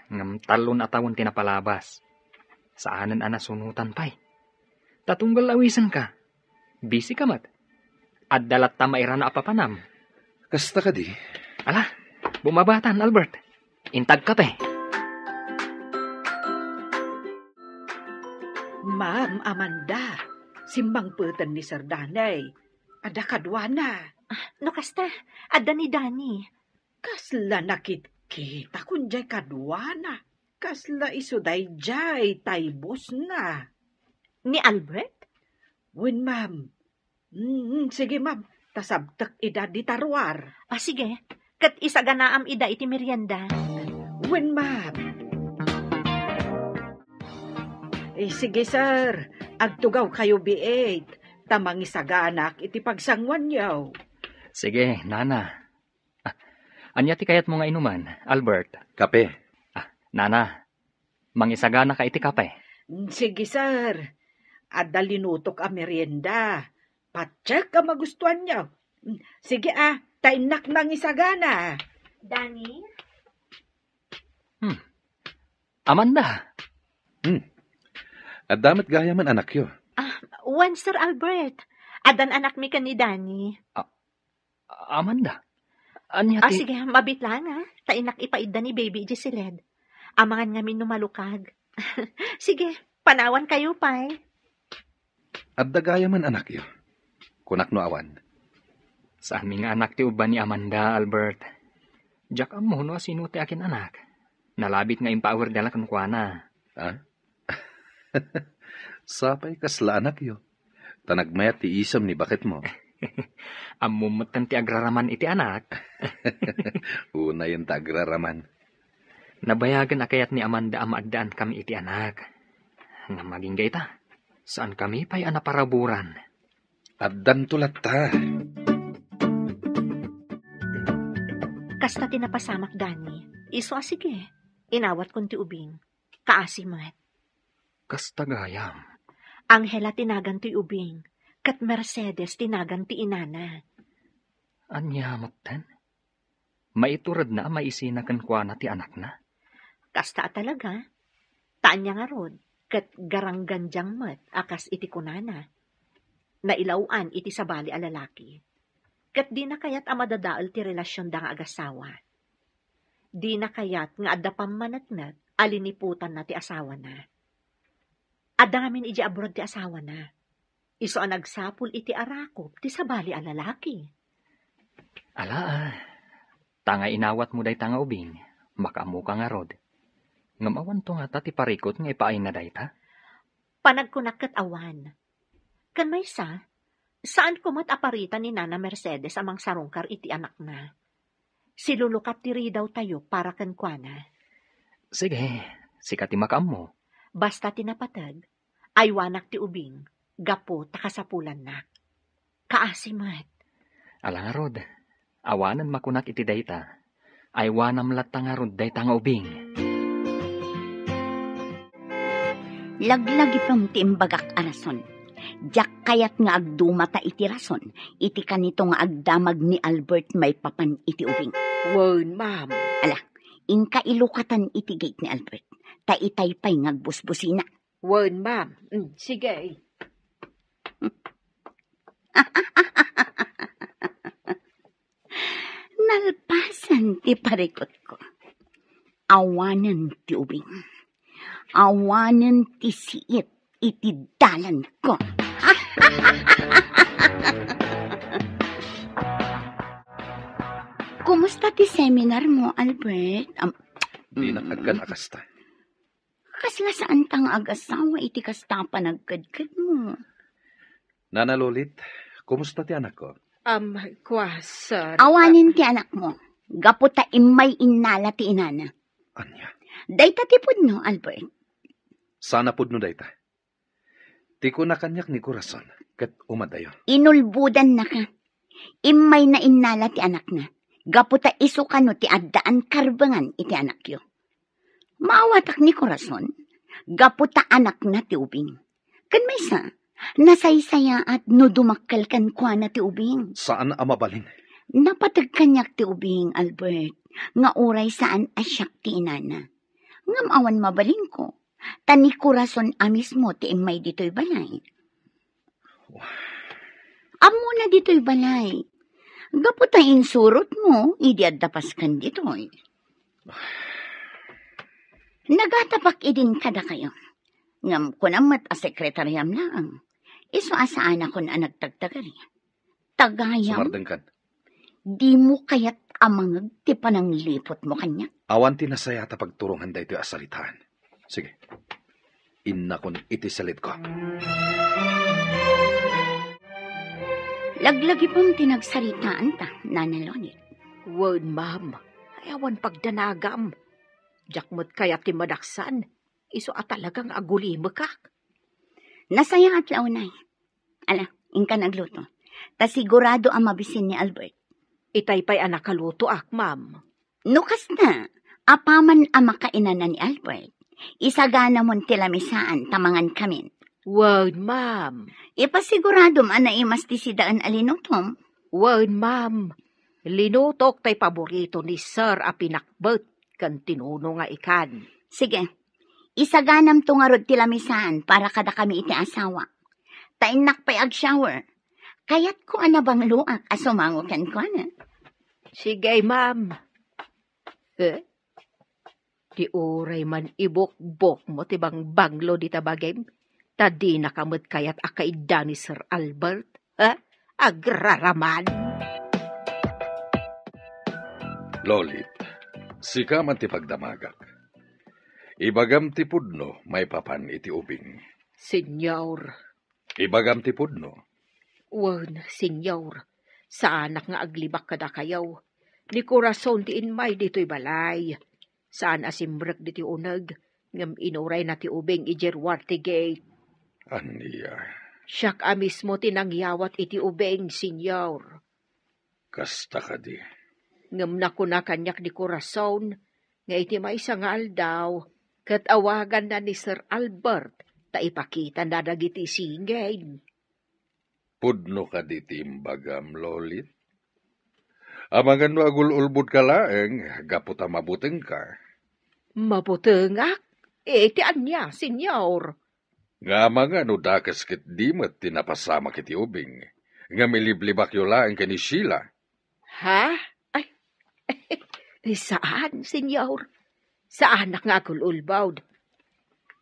Ngam talon atawon tinapalabas. Saanan anasunutan pa'y. Tatunggal awisan ka. Busy ka mat. At dalat ta maira na apapanam. Kasta ka di? Ala, bumabatan, Albert. Intag ka pe. Ma'am Amanda, simbang putan ni Sir Danay. Ada kadwana. No kasta, adda ni Dani. Kasla nakit-kita kunjay kadwana. Kasla isuday jay taybos na. Ni Albert? Wen, ma'am. Sige, ma'am. Tasabtak ida di tarwar. Sige. Kat isa ganaam ida iti merienda. Wen, ma'am. Sige, sir. Agtugaw kayo B8. Tamang isaganak iti pagsangwan yaw. Sige, Nana. Anya ti kayat mo nga inuman, Albert? Kape. Nana, mangisagana ka iti kape. Sige, sir. Adda linutok a merienda. Patsyak ka magustuhan niyo. Sige tainak nang isagana. Dani? Amanda. At damat gaya man anak yo. Wan, Sir Albert. Adan anak mi ka ni Dani. Amanda. Anya ti... Sige, mabit lang Tainak ipaida ni baby Giseled. Amangan nga min numalukag. Sige, panawan kayo, pay. At dagaya man anak yo. Kunak no awan. Sa aming anak ti uban ni Amanda, Albert. Diyak mo no sino ti akin anak. Nalabit nga impawer dala kan kuana. Sapay kasla anak yo. Tanagmayat ti isam ni bakit mo. Amumatan ti agraraman iti anak. Una yung tagraraman. Nabayagan akayat ni Amanda amaddaan kami iti anak. Nga maging gayta. Saan kami pa'y anaparaburan? Addan tulat ta. Kasta tinapasamak, Dani. Iso sige. Inawat kong ti ubing. Kaasimat. Kasta gayam. Angela tinagan ti ubing. Kat Mercedes tinagan ti inana. Anya matan? Maiturad na maisinakan kwa na ti anak na? Kasta talaga. Taan niya nga rod. Kat garangganjang mat akas iti kunana. Nailauan iti sabali a lalaki. Kat di na kayat amadadaal ti relasyon da nga agasawa. Di na kayat nga adda pamanatnat aliniputan na ti asawa na. Adda ngamin iji abroad ti asawa na. Iso ang nagsapul iti arakop ti sabali a lalaki. Ala, tanga inawat mo day tanga ubing, makamu ka nga rod. Ngamawan to nga ta ti parikot nga ipaay na day ta? Panagkunak kat awan. Kan may saan kumat aparita ni Nana Mercedes amang sarungkar iti anak na? Silulukat tiri daw tayo para kan kuana. Sige, sikat ti makam mo. Basta tinapatag, ay wanak ti ubing, gapo takasapulan na. Kaasimat. Ala nga rod, awanan makunak iti dayta, ay wanam latang nga rod dayta nga ubing. Laglagi pang tiimbagak arason. Diyak kayat nga agdumata iti rason, iti kanito nga agdamag ni Albert may papan iti ubing. Wen, ma'am. Inka ilukatan iti gate ni Albert, ta itay pa'y ngagbusbusina. Wen, ma'am. Sige. Nalpasan ti parikot ko. Awanan ti ubing. Awanan ti siit iti dalan ko. Kumusta ti seminar mo, Albert? Di nakagkan akasta. Kasla saan tang agasawa iti kasta pa nagkadkad mo? Nana Lolit, kumusta ti anak ko? Sir. Awanin ti anak mo. Gaputa imay innala ti inana. Anya? Dayta ti pudno, Albert. Sana pudno dayta. Ti ko na kanyak ni Corazon, kat umadayo. Inulbudan na ka. Imay na innala ti anak na. Gaputa iso kano ti addaan karbangan iti anak yo. Maawatak ni Corazon. Gaputa anak na ti ubing. Kan may nasaysaya at no dumakkel kan kwa na ti ubing. Saan amabalin? Napatag kanyak ti ubing, Albert. Nga uray saan asyak ti inana. Ngam awan mabalin ko. Tani Corazon amis mo ti imay dito'y balay. Amo na dito'y balay. Gaputa insurot mo, idi addapas kan dito'y. Nagatapak idin kada kayo. Ngam ko namat a sekretaryam lang. Iso asaan ako na nagtagtagari. Tagayam, Sumardeng kan. di mo kaya't amangag ti pananglipot mo kanya. Awan tinasaya ta pagturungan da ito asalitaan. Sige. Inna kon iti salit ko. Laglagi pang tinagsaritaan ta, Nana Lonit. Word, ma'am. Ayawan pagdanagam. Jakmot kaya ti madaksan. Iso at talagang agulimo ka. Nasaya at launay. Ala, ingka nagluto. Ta sigurado ang mabisin ni Albert. Itay pa'y anak kaluto ma'am. Nukas na, apaman ang makainan na ni Albert. Isagana mon tilamisaan tamangan kamin. Word, ma'am. Ipasigurado man na imas ti sidaan alinutom. Word, ma'am. Linutok tay paborito ni Sir a pinakbet kan tinuno nga ikan. Sige, isaganam to nga rod tilamisaan para kada kami iti asawa. Tainak pa'y ag-shower. Kaya't ko anabang luak asumango kan ko na. Sige, ma'am. Di uray man ibok-bok mo tibang banglo di tabagem. Tadi nakamot kayat akaida ni Sir Albert. Agraraman. Lolit, sika man ti pagdamagak. Ibagam ti pudno, may papan iti ubing. Senyor. Ibagam ti pudno. Wan, senyor. Sa anak nga aglibak kada kayaw. Ni Corazon ti inmay dito'y balay. Saan asimbrek diti unag. Ngam inuray na ti ubing ijerwarte gate. Aniya, Siyak mismo tinangyawat iti ubing, senyor. kasta ka di. Ngam na kuna kanyak ni Corazon, nga iti may sangal daw, kat awagan na ni Sir Albert, ta ipakita na dagiti singay. Pudno ka di timbagam, Lolit. Amangan no agul-ulbud ka laeng, gaputa mabuteng ka. Mabutengak? Iti anya, senyor. Nga mga no dakas kit dimat tinapasama kiti ubing. Nga miliblibak yo laeng ka ni Sheila. Ha? Saan, senyor? Saan nga agul-ulbawd?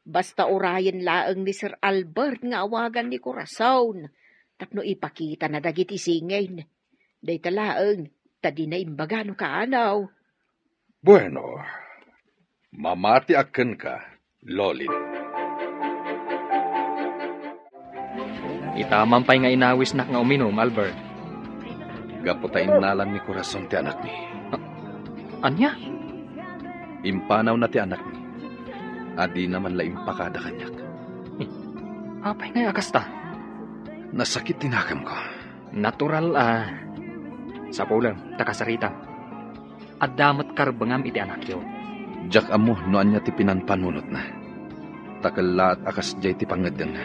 Basta urayan laeng ni Sir Albert nga awagan ni Corazon. Tapno ipakita na dagiti singay. Day talaeng, tadi na imbagano ka anaw. Bueno, mamati aken ka, Lolit. Itaman pa'y nga inawis na nga uminom, Albert. Gaputa inalan ni Corazon ti anak ni. Anya? Impanaw na ti anak ni. Adi naman la impakada kanyak. Apay nga akasta. Nasakit tinakam ko. Natural sa pulang, takasarita. At damat karbangam iti anak yo. Jak amo noan niya ti pinanpanunot na. Takalaat akas jay ti pangadyan na.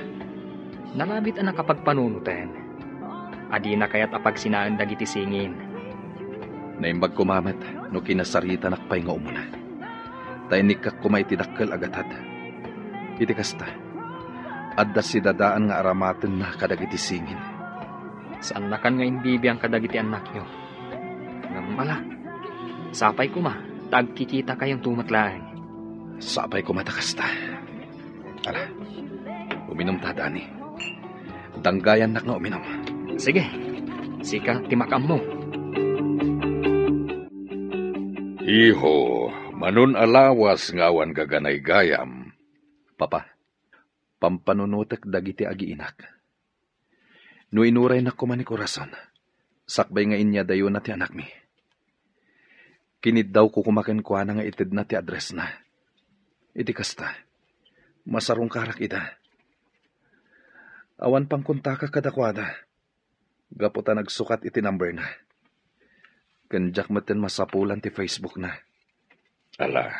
Nalabit ang nakapagpanunuten. Adi na kaya't apag sinaan dagiti singin. Naimbag kumamet no kinasarita nakpay nga umuna. Tainik kak kumay ti dakkel agatad. Iti kasta. Adda si dadaan nga aramaten na kadagiti singin. Saan na kan nga imbibi ang kadagiti anak nyo? Ngamala. Sapay kuma, tagkikita kayong tumatlaan. Sapay kumatakasta. Ala, uminom tadani. Danggayan nak na uminom. Sige, sika timakam mo. Iho, manun alawas ngawan gaganay gayam. Papa, pampanunutek dagiti agiinak. No inuray na kuman ni Corazon, sakbay nga inya dayo na ti anak mi. Kinid daw ko kumakin kuha na nga itid na ti address na. Iti kasta, masarong karak ida. Awan pang kontaka kadakwada. Gaputa nagsukat iti number na. Kanjak maten masapulan ti Facebook na. Ala,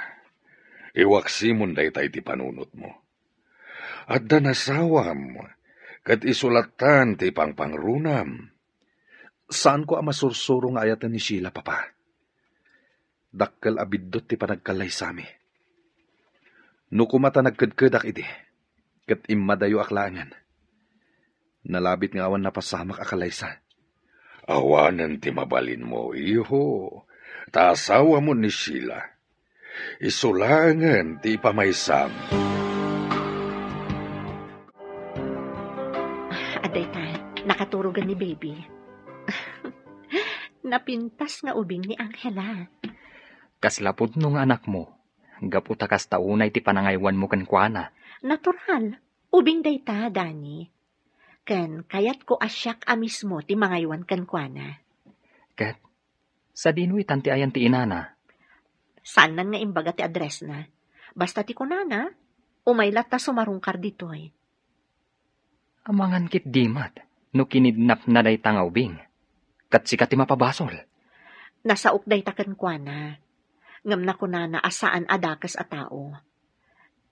iwaksimon day tayo ti panunot mo. Adda nasawam, kat isulatan ti pangpangrunam. Saan ko ang masursuro nga ayatan ni Sheila, Papa? Dakkel abiddot ti panagkalay sami. No kumata nagkadkadak iti, kat imadayo aklangan. Nalabit nga awan napasamak akalaysa. Awanan ti mabalin mo, iho. Tasawa mo ni Sheila. Isulangan ti pamaysam. Aday ta, nakaturugan ni baby. Napintas nga ubing ni Angela. Kaslapod nung anak mo, gaputa kas taunay ti panangaywan mo kan kuana. Natural, ubing day ta, Dani. Ken kayat ko asyak a mismo ti mangaywan kan kuana. Kat, sa dino itan ti ayan ti inana. Saan nan nga imbaga ti address na? Basta ti kunana, umaylat ta sumarungkar ditoy. Amangan kit dimat, no kinidnap na day tanga ubing. Kat sikat ti mapabasol. Nasaok day ta kan kuana. Ngam na kunana asaan adakas a tao.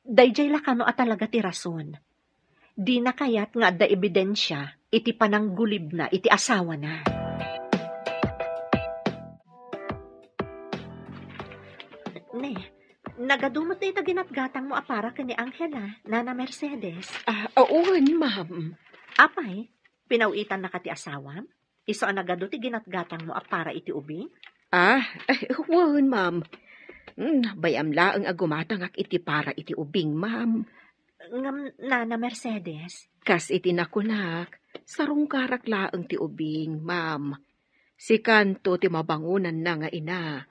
Dayjay lakano a talaga ti rason. Di na kayat nga da ebidensya iti pananggulib na iti asawa na. Ne, nagadumot na ita ginatgatang mo apara ka ni Angela, Nana Mercedes. Oo, ma'am. Apay, pinawitan na ka ti asawa? Iso ang nagado ti ginatgatang mo apara iti ubing? Wan, ma'am. Bayam laang agumatangak iti para iti ubing, ma'am. Ngam, Nana Mercedes. Kas iti nakunak, sarungkarak laang ti ubing, ma'am. Si kanto ti mabangunan na nga ina.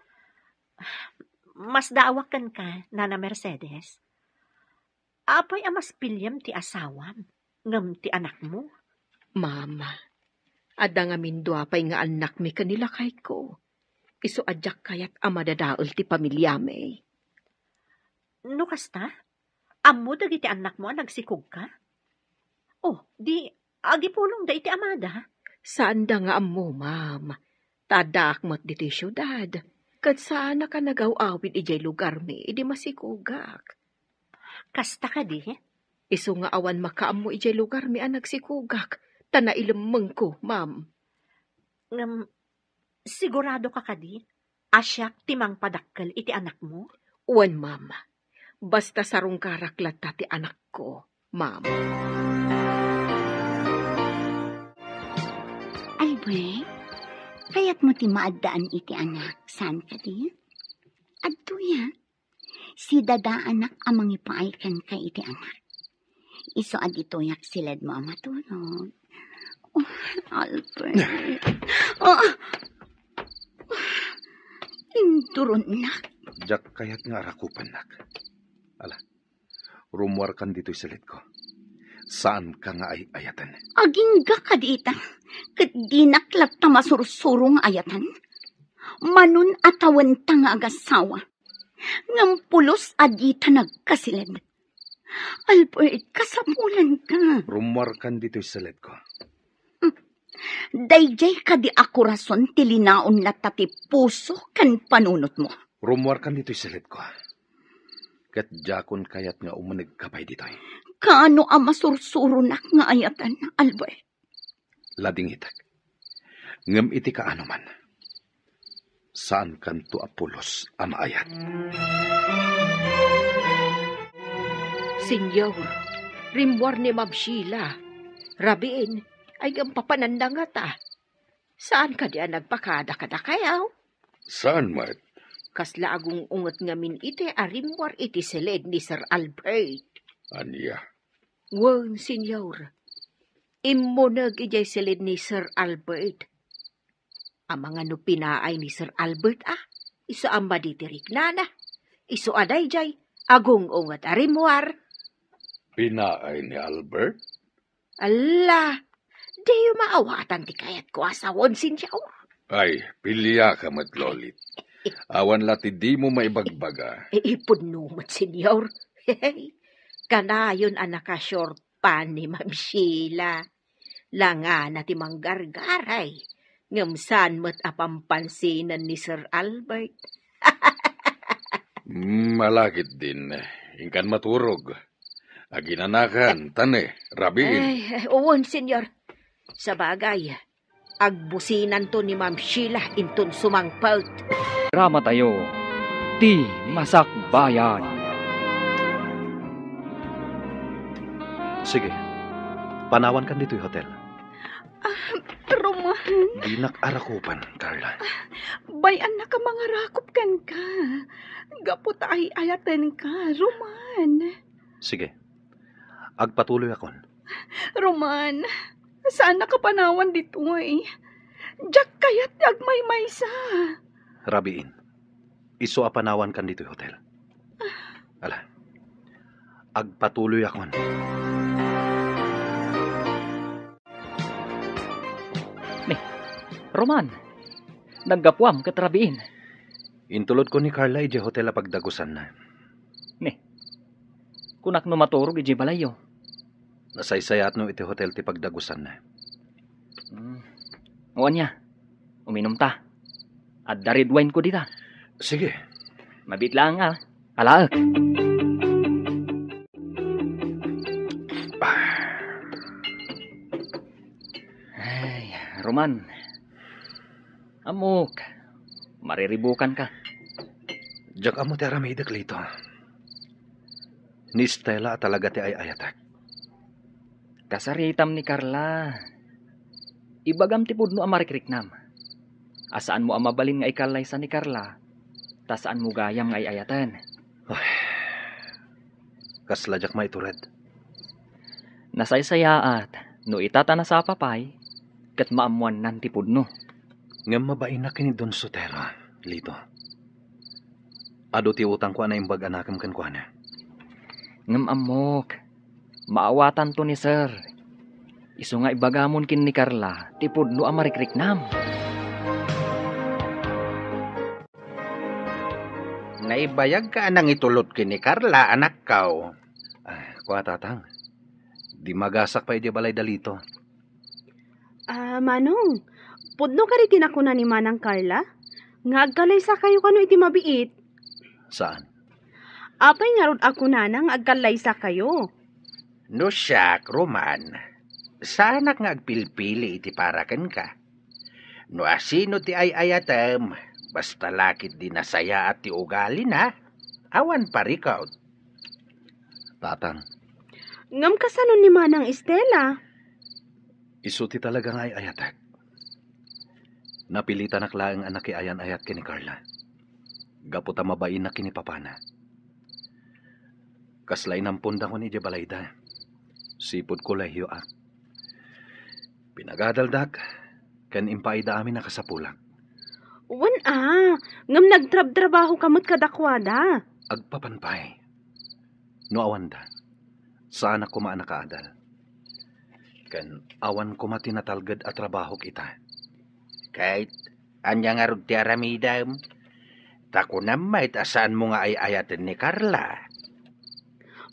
Mas daawakan ka, Nana Mercedes. Apay amas pilyam ti asawam, ngam ti anak mo. Mama, ada nga mindwa pay nga anak mi kanila kay ko. Isu adyak kayat amadadaol ti pamilya may. No kasta? Ammo dagiti anak mo nagsikog ka? Oh, di agipulong da iti amada. Saan da nga ammo, ma'am? Tadak mat diti syudad. Kad saan ka nagaw-awid ijay lugar mi, idi masikugak. Kasta ka di? Isu nga awan makaammo ijay lugar mi ang nagsikugak. Tana ilemeng ko, ma'am. Sigurado ka kadi? Asyak timang padakkel iti anak mo? Uwan, ma'am. Basta sarong karaklat ti anak ko, ma'am. Albert, kaya't mo ti maaddaan iti anak. Saan ka di? Adto ya. Si dada anak amang ipaaykan ka iti anak. Iso adito yak silad mo ang matulog. Oh, Albert. Induron na. Jak kayat nga arakupan nak. Ala, rumuar kan dito'y salit ko. Saan ka nga ay ayatan? Aging ga ka dita. Kat di naklat ta masursurong ayatan. Manun atawan ta nga agasawa. Ngam pulos adita nagkasilid. Albert, kasapulan ka. Rumuar kan dito'y salit ko. Dayjay ka di ako rason tilinaon na tati puso kan panunot mo. Rumuar kan dito'y salit ko. Kat jakon kayat nga umanig kapay dito'y. Kaano ang masursurunak nga ayatan, Albert? Lading itak. Ngam iti kaano man. Saan kanto apulos ang maayat? Senyor, rimwar ni Ma'am Sheila. Rabiin, ay gampapananda nga ta. Saan ka diyan nagpakada-kada kayaw? Saan, Mat? Kasla agong ungot ngamin iti arimwar iti seled ni Sir Albert. Anya? Wan, senyor. Imunag ijay seled ni Sir Albert. Ang mga nupinaay ni Sir Albert iso ang maditirik nana. Iso aday jay, agong ungot arimwar. Pinaay ni Albert? Ala, di yung maawatan ti kayat ko asawon, senyor. Ay, pilya ka, Mat Lolit. Awan lati di mo maibagbaga. Ipudnumat, senyor. Kanayon ang naka-short pan ni Ma'am Sheila. Langa na ti manggargaray. Ngamsan mo't apampansinan ni Sir Albert. Malakit din. Ingkan maturog. Aginanakan, tane, rabiin. Ay, uwan, senyor. Sa bagay, agbusinan to ni Ma'am Sheila inton sumangpaut. Drama tayo, di masakbayan. Sige, panawan kan dito'y hotel. Roman, Di nak-arakupan, Carla. bayan na ka mga rakop kan ka. Gapot ay ayatan ka, Roman. Sige, agpatuloy akon. Roman, Saan nakapanawan dito eh? Jack kayat agmay maysa. Rabiin, iso apanawan kan dito hotel. Ala, agpatuloy akon. Roman, naggapuam katrabiin. Intulod ko ni Carla ije hotel pagdagusan na. Kunak no maturog iji balayo. Nasaysayat no iti hotel ti pagdagusan na. Uwan niya, uminom ta. At darid wine ko dita. Sige. Mabit lang alaak. Ay, Roman. Amok. Mariribukan ka. Diyak amo ti aramidak lito. Ni Stella talaga ti ay ayatak. Kasaritam ni Carla. Ibagam ti pudno amarikiriknam. Asaan mo amabalin nga ikalay sa ni Carla. Tasaan mo gayam nga ayatan. Kasladyak maitured. Nasaysayaat. No itata na sa papay. Kat maamuan nan ti pudno. Ngam mabain na kini Don Sotero, lito. Ado ti utang ko na imbag anakam kan ko na. Ngam amok. Maawatan to ni sir. Iso nga ibagamon kin ni Carla. Ti pudno amarikiriknam. Naibayag ka anang itulot kini Carla, anak kaw. Kuha tatang. Di magasak pa iti balay dalito. Manong, pudno ka rin tinakuna ni Manang Carla? Nga agkalay sa kayo kano iti mabiit. Saan? Apay nga rod ako nanang agkalay sa kayo. No siyak, Roman. Saanak nga agpilpili iti parakan ka. No asino ti ay ayatem, basta lakit di nasaya at ti ugali na, awan parikaw. Tatang. Ngam kasano ni Manang Estela? Isuti talaga nga ay ayatak. Napilitan nakla ang anak ki ayan ayat kini Carla. Gaputa mabain na kini papana. Kaslay ng punda ko ni Jabalayda. Sipod ko lahyo ak. Pinagadaldak, kan impaida amin nakasapulang. Ngam nagtrab-trabaho kamot kadakwada. Agpapanpay. No awanda, saan ako maanakaadal. Kan awan ko matinatalgad at trabaho kita. Kahit anya nga rod ti aramidam, tako namay asaan mo nga ay ayaten ni Carla.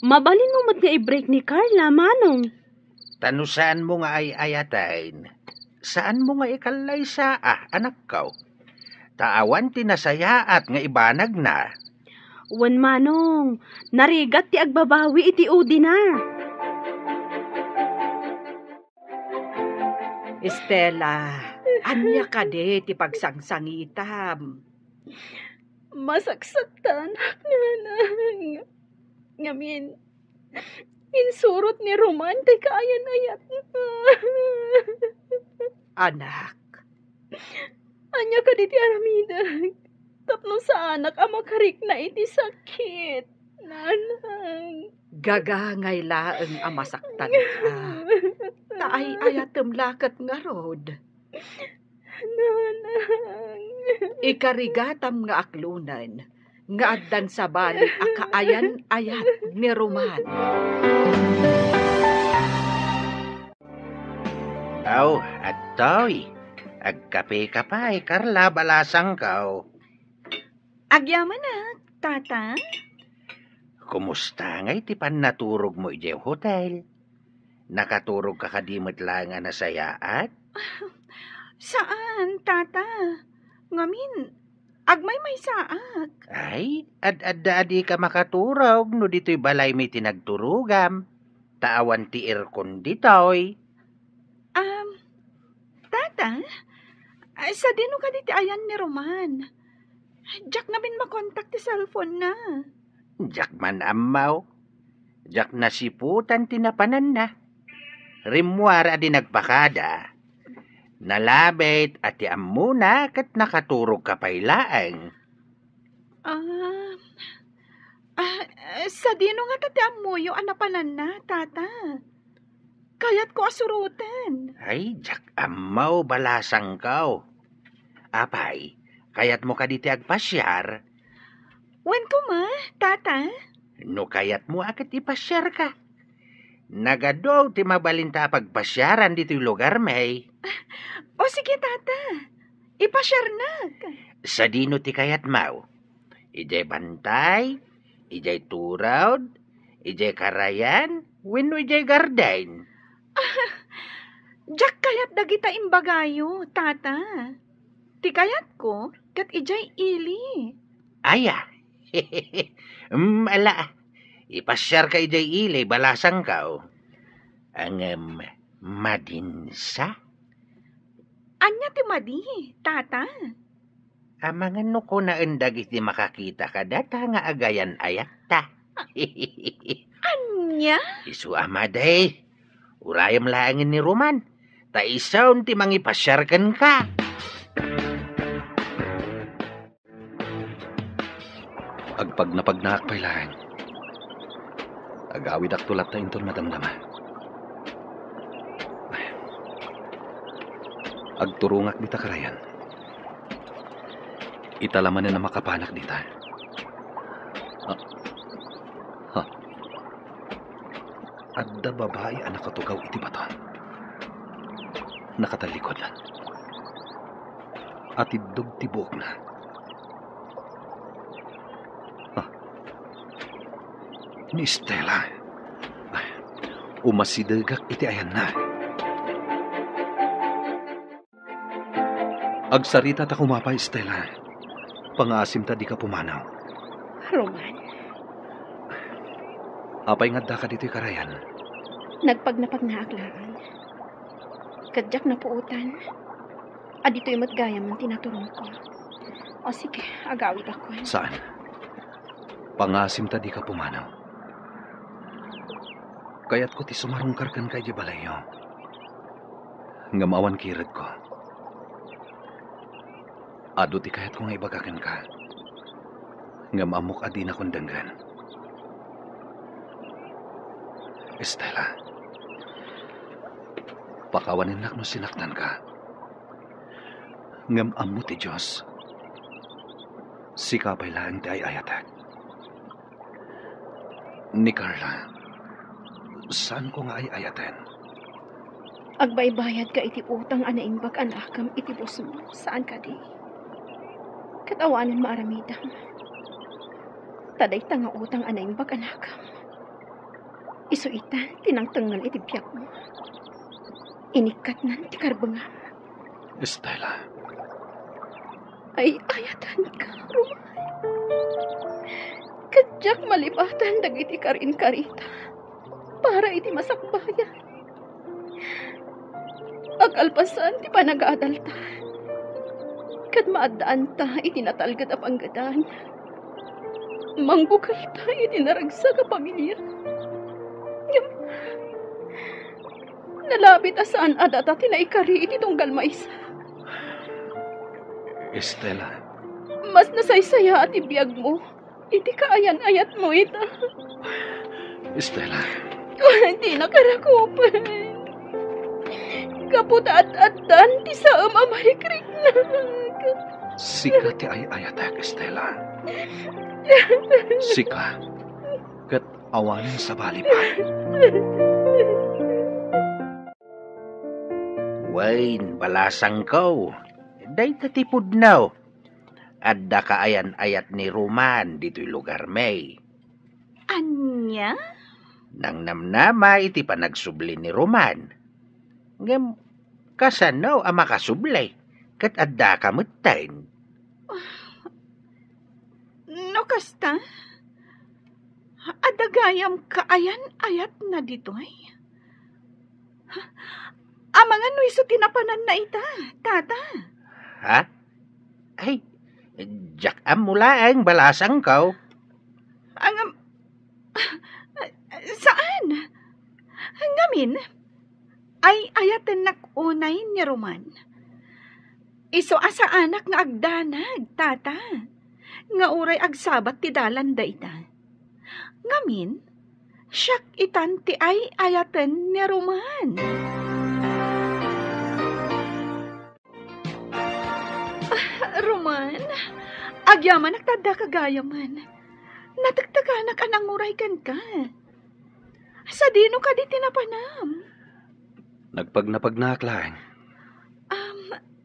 Mabalin mo mat nga i-break ni Carla, Manong. Tano saan mo nga ay ayatain? Saan mo nga ikalay sa anak kaw? Taawan tinasayaat nga ibanag na. Wan Manong, narigat ti agbabawi iti udi na. Estela, anya ka de ti pagsangsangitam. Masaksaktan, nanang. Ngamin, insurot ni Roman, tay kaayan-ayat. Anak. Anya ka di ti aramidag. Tapno sa anak amakarik na iti sakit. Nanang. Gagangay laeng amasaktan ka. Taay ayatem lakat nga rod. Nanang. Ikarigatam nga aklunan. Nga addan sa balik akaayan-ayat ni Roman. Aw, at toy. Agkape ka pa Carla, balasang kaw. Agyaman na, tata. Kumusta nga iti panaturog mo iti hotel? Nakaturog ka kadimot lang nga nasayaat? Saan, tata? Ngamin, agmay may saak. Ay, ad-adi ka makaturog no dito'y balay may tinagturugam. Taawan ti irkon ditoy. Tata, sa dino ka diti ayan ni Roman. Jack na bin makontak ti cellphone na. Jack man amaw. Jack nasiputan tinapanan na. Rimwar adi nagpakada. Nalabit at ti amuna kat nakaturog ka pailaang. Sa dino nga tati amuyo anapanan na, tata. kayat ko asurutan. Ay, jak amaw balasang kaw. Apay, kayat mo ka diti agpasyar. Wen ko ma, tata? No kayat mo akat ipasyar ka. Nagadaw ti mabalinta pagpasyaran dito'y lugar may. O sige tata, ipasyar na. Sa dino ti kayat mau. Ijay bantay, ijay turawd, ijay karayan, wenno ijay gardain. Jak kayat dagita imbagayo, tata. Ti kayat ko, kat ijay ili. Aya. Ala. Ipasyar ka ijay ili, balasang kao. Ang madinsa? Anya ti madi, tata? Amangan no ko na endag iti makakita ka data nga agayan ayat ta. Anya? Isu amaday. Urayam laangin ni Roman. Ta isaw ti mangipasyarkan ka. Agpag napagnaak pa'y lang. Agawid aktulat ta inton madamdama. Agturungak dita karayan. Italaman na makapanak dita. Adda babae ang nakatugaw iti bato. Nakatalikod na. At idog tibok na. Ni Stella. Umasidagak iti ayan na. Agsarita ta kumapay, Stella. Pangasim ta di ka pumanaw. Roman, Apay nga da ka dito'y karayan. nagpagnapag na aklaan. Kadyak na puutan. Adito'y matgaya man tinaturong ko. O sige, agawid ako. Saan? Pangasim ta di ka pumanaw. Kaya't ko ti sumarungkarkan kay di balayo. Ngamawan kirad ko. Ado ti kayat ko nga ibagakan ka. Ngamamok adi na kondanggan. Estela, pakawanin nak no sinaktan ka. Ngamam mo ti Diyos. Sikapay lang ti ay ayatak. Ni Carla, saan ko nga ay ayaten? Agbaybayad ka iti utang anaimbag anakam iti bus mo. Saan ka di? Katawanan maaramidam. Taday tanga utang anaimbag anakam. Isuitan, tinangtangal iti biyak mo. Inikat nan ti karbangam. Estela. Ay ayatan ka, Roman. Kadyak malibatan dagiti karin-karita. Para iti masakbayan. Agalpasan ti panag-aadalta. Kad maadaan ta iti natalgad a panggadan. Mangbukal ta iti naragsa ka pamilya. Nalabit asaan adata tinaikari iti tunggal maisa. Estela. Mas nasaysaya at ibiyag mo. Iti kaayan-ayat mo ita. Estela. Hindi nakarakupan. Kaputa at dan ti sa amamarikrik na. Sika ti ay ayatak, Estela. Sika. Kat awanin sa balipay. Wain, balasang ko. Day tatipod now. Adda kaayan-ayat ni Roman dito'y lugar may. Anya? Nang namnama iti panagsubli ni Roman. Ngem, kasanaw ang makasublay. Kat adda kamutain. No kasta? Adagayam kaayan-ayat na ditoy? Amangan no iso tinapanan na ita, tata. Ha? Ay, jak mula ang balasang kaw. Saan? Ngamin? Ay ayatan nakunay ni Roman. Iso asa anak nga agdanag, tata. Nga uray agsabat ti dalan da ita. Ngamin, Siyak itan ti ay ayaten ni Roman. Roman, agyaman nagtada kagayaman. Natagtaganak anang uraykan ka. Sa dino ka di tinapanam. Nagpagnapag na aklang.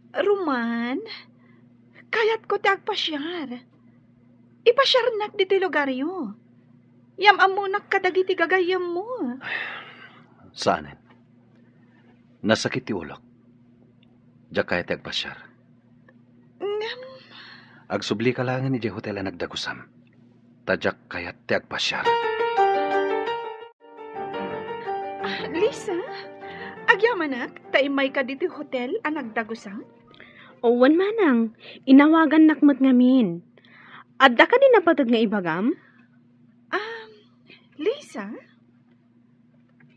Roman, kayat ko ti agpasyar. Ipasyar nak di ti lugaryo. Yam amunak kadagiti gagayam mo. Saanin? Nasakit ti ulok. Diyak kaya ti agpasyar. Agsubli ka lang ni di hotel ang nagdagusam. Tadyak kaya ti agpasyar. Lisa, agyamanak, taimay ka dito hotel ang nagdagusam? Owan manang, inawagan nakmat ngamin. Adda ka din napatag nga ibagam? Lisa,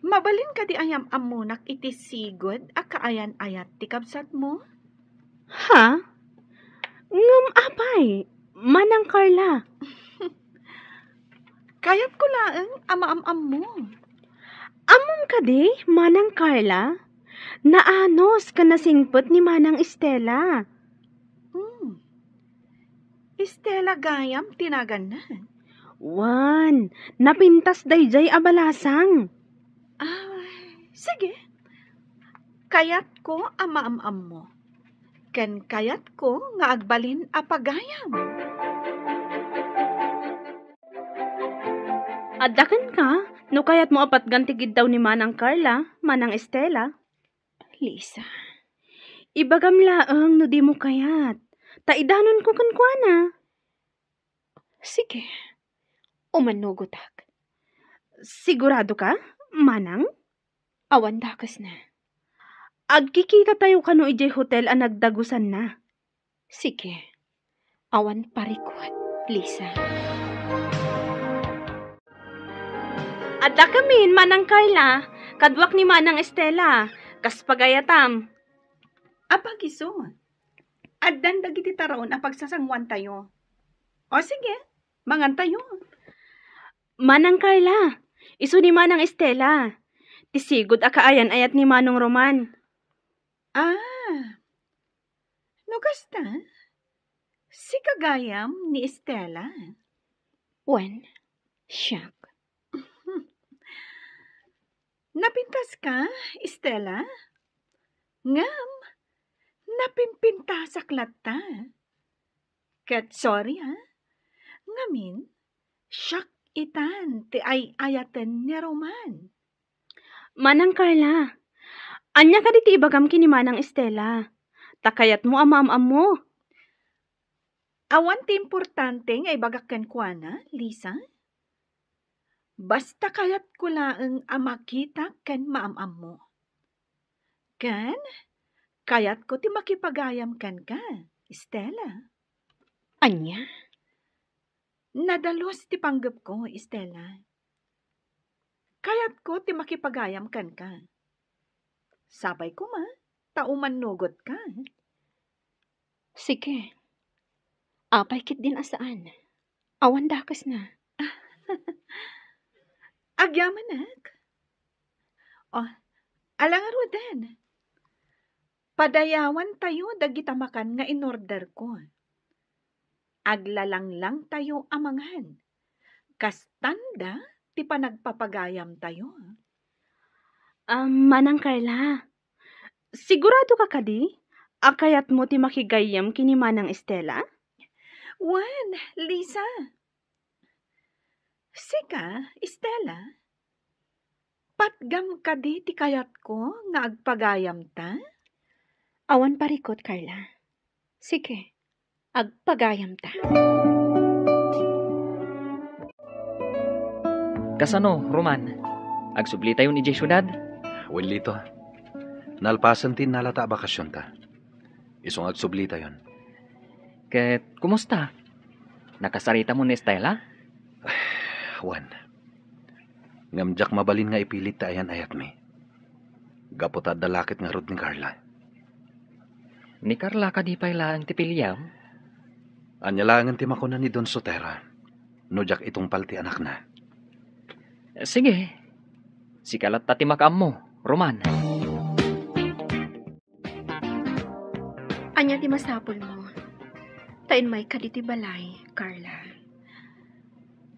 mabalin ka di ayam amunak iti sigod a kaayan ayat ti kabsat mo? Ha? Ngam apay, manang Carla. Kayat ko laeng ama-am mo. Amom ka di, manang Carla? Naanos ka nasingpot ni manang Estela. Estela gayam tinagan na. Wan, napintas dayjay abalasang. Sige. Kayat ko ama-am mo. Ken kayat ko nga agbalin apagayam. Addakan ka, no kayat mo apat gantigid daw ni manang Carla, manang Estela. Lisa, Ibagam laeng no di mo kayat. Taidanon ko kankwana. sige. Umanugotak. Sigurado ka, manang? Awan dakas na. Agkikita tayo kano ijay hotel ang nagdagusan na. Sige. Awan parikot, Lisa. Adda kamin, manang Carla. Kadwak ni manang Estela. Kas pagayatam. Apagiso. Addan dagiti taraon ang pagsasangwan tayo. O sige, mangan tayo. Manang Carla, iso ni manang Estela. Tisigod akaayan ayat ni manong Roman. No kasta? Si kagayam ni Estela? Wen, siyak. Napintas ka, Estela? Ngam, napimpintasak latta. Kat sorry ha? Ngamin, siyak itan ti ay ayaten ni Roman. Manang Carla, anya ka diti ibagam kini manang Estela. Takayat mo ama-am mo. Awan ti importante nga ibagakan kwa na, Lisa? Basta kayat ko laeng amakita ken maam-am mo. Ken, kayat ko ti makipagayam ken ka, Estela. Anya? Nadalos ti panggap ko, Estela. Kayat ko ti makipagayam ken ka. Sabay ko ma, tauman nugot ka. Sige. Apay kit din asaan. Awan dakas na. Agyamanak. Alang arudan. Padayawan tayo dagita makan nga inorder ko. Aglalang lang tayo amangan. Kastanda, ti panagpapagayam tayo. Manang Carla, sigurado ka kadi? Akayat mo ti makigayam kini manang Estela? Wan, Lisa. Sika, Estela. Patgam ka di ti kayat ko nga agpagayam ta? Awan parikot, Carla. Sige, agpagayam ta. Kasano, Roman? Agsubli tayo ni Jay syudad? Well, lito. Nalpasan tin nalata bakasyon ta. Isong agsubli tayon. Ket, kumusta? Nakasarita mo ni Estela? Juan. Ngamjak mabalin nga ipilit ta ayan ayat mi. Gapotad dalakit nga rod ni Carla. Ni Carla ka di pa ilang tipilyam? Anyalangan ti makuna ni Don Sotera. Nojak itong palti anak na. Sige, sikalat tati makam mo, Roman. Anya ti masapol mo. Tayin may kaditi balay, Carla.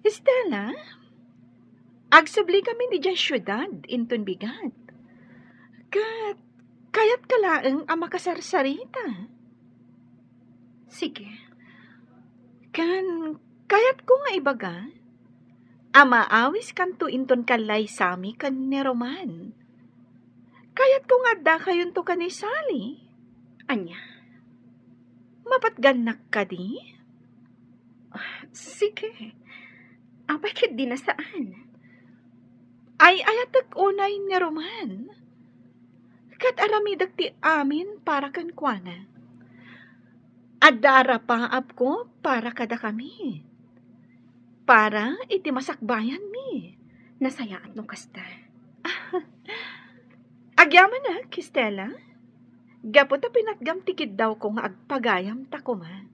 Estela, agsubli kami ni dyan syudad, inton bigat. Kayat kalaeng ang makasarsarita. Sige. Kayat ko nga ibaga, amaawis kanto inton kalay sami kan ni Roman. Kayat ko nga da kayon to ka ni Sally. Anya? Mapatganak ka di? Sige. Bakit di na saan? Ay ayatak unay ni Roman. Kat aramidag ti amin para kan kuana. Adara paap ko para kada kami. Para iti masakbayan mi. Nasayaan no kasta. Agyaman na, Kistela. Gapo ta pinatgam tikid daw ko nga agpagayam ta kuma.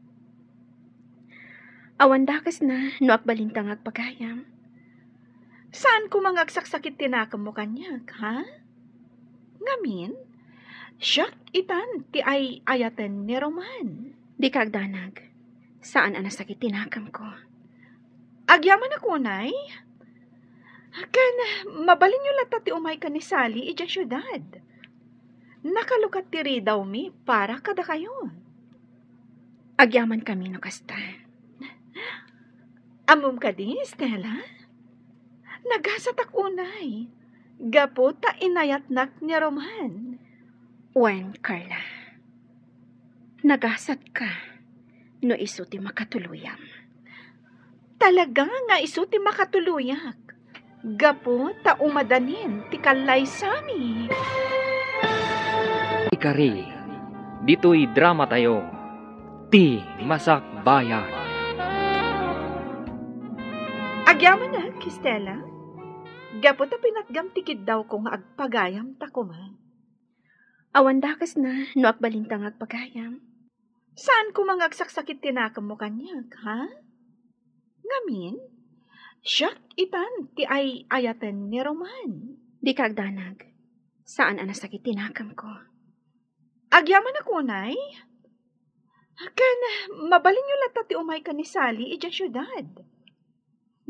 Awan dakas na, no akbalintang agpagayam. Saan ko mga agsaksakit tinakam mo kanyak, ha? Ngamin, siyak itan ti ay ayatan ni Roman. Di kagdanag. Saan ang nasakit tinakam ko? Agyaman ako, nay. Kan, mabalin nyo lata ti umay ka ni Sally ijang syudad. Nakalukat ti daw mi para kada kayo. Agyaman kami no kasta. Amom ka di, Stella? Nagasatak unay. Gapo ta inayatnak ni Roman. Wen, Carla. Nagasat ka. No iso ti makatuluyam. Talaga nga iso ti makatuluyak. Gapo ta umadanin ti kalay sami. Ikari, dito'y drama tayo. Ti Masakbayan. Agyaman na, Kistela. Gapo ta pinatgam tikid daw ko nga agpagayam ta kuma. Awan dakas na, no akbalintang agpagayam. Saan ko mga agsaksakit tinakam mo kanyak, ha? Ngamin, siyak itan ti ay ayatan ni Roman. Di kagdanag. Saan ang nasakit tinakam ko? Agyaman ako, nay. Kan, mabalin nyo lata ti umay ka ni Sally ijang syudad.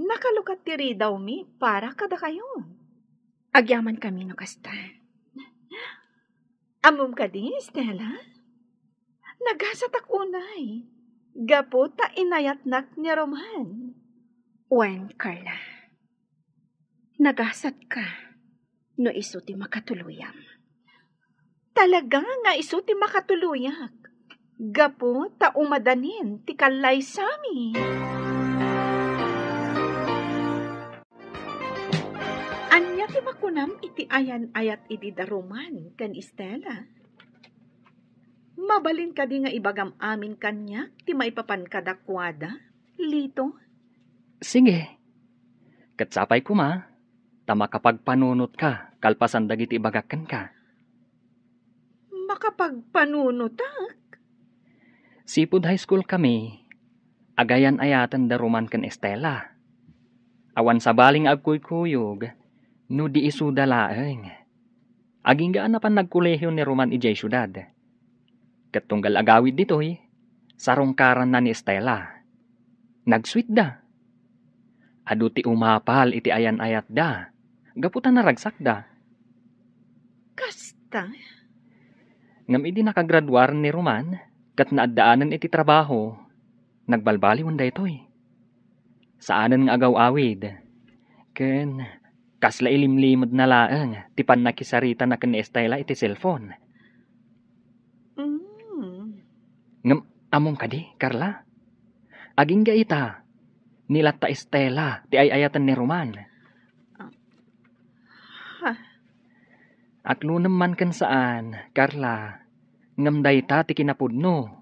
Nakalukat ti daw mi para kada kayo. Agyaman kami no kasta. Amom ka di, Stella? Nagasatak unay. Gapo ta inayatnak ni Roman. Wen, Carla. Nagasat ka. No iso ti makatuluyam. Talaga nga iso ti makatuluyak. Gapo ta umadanin ti kalay sami. Anya ti makunam iti ayan-ayat iti daruman kan Estela. Mabalin ka di nga ibagam amin kanya ti maipapan kadakwada, Lito. Sige. Katsapay ko ma, tama kapag panunot ka, kalpasan dagiti ibagakan ka. Makapagpanunutak? Sipud high school kami, agayan ayatan daruman kan Estela. Awan sa baling agkuykuyog, no di isu dalaeng. Aging gaan na pan nagkulehiyo ni Roman ijay syudad. Katunggal agawid dito'y, sarongkaran na ni Estela. Nagsweet da. Adu ti umapal iti ayan-ayat da. Gaputan na ragsak da. Kasta? Ngam idi nakagraduar ni Roman, kat naadaanan iti trabaho, nagbalbaliwan da ito'y. Saanan nga agaw-awid. Ken, kasla ilimlimod na laang, tipan nakisarita na ken ni Estela iti cellphone. Ngam among kadi, Carla. Aging gaita, nilat ta Estela, ti ayayatan ni Roman. At lunam man kan saan, Carla, ngam dayta ti kinapudno.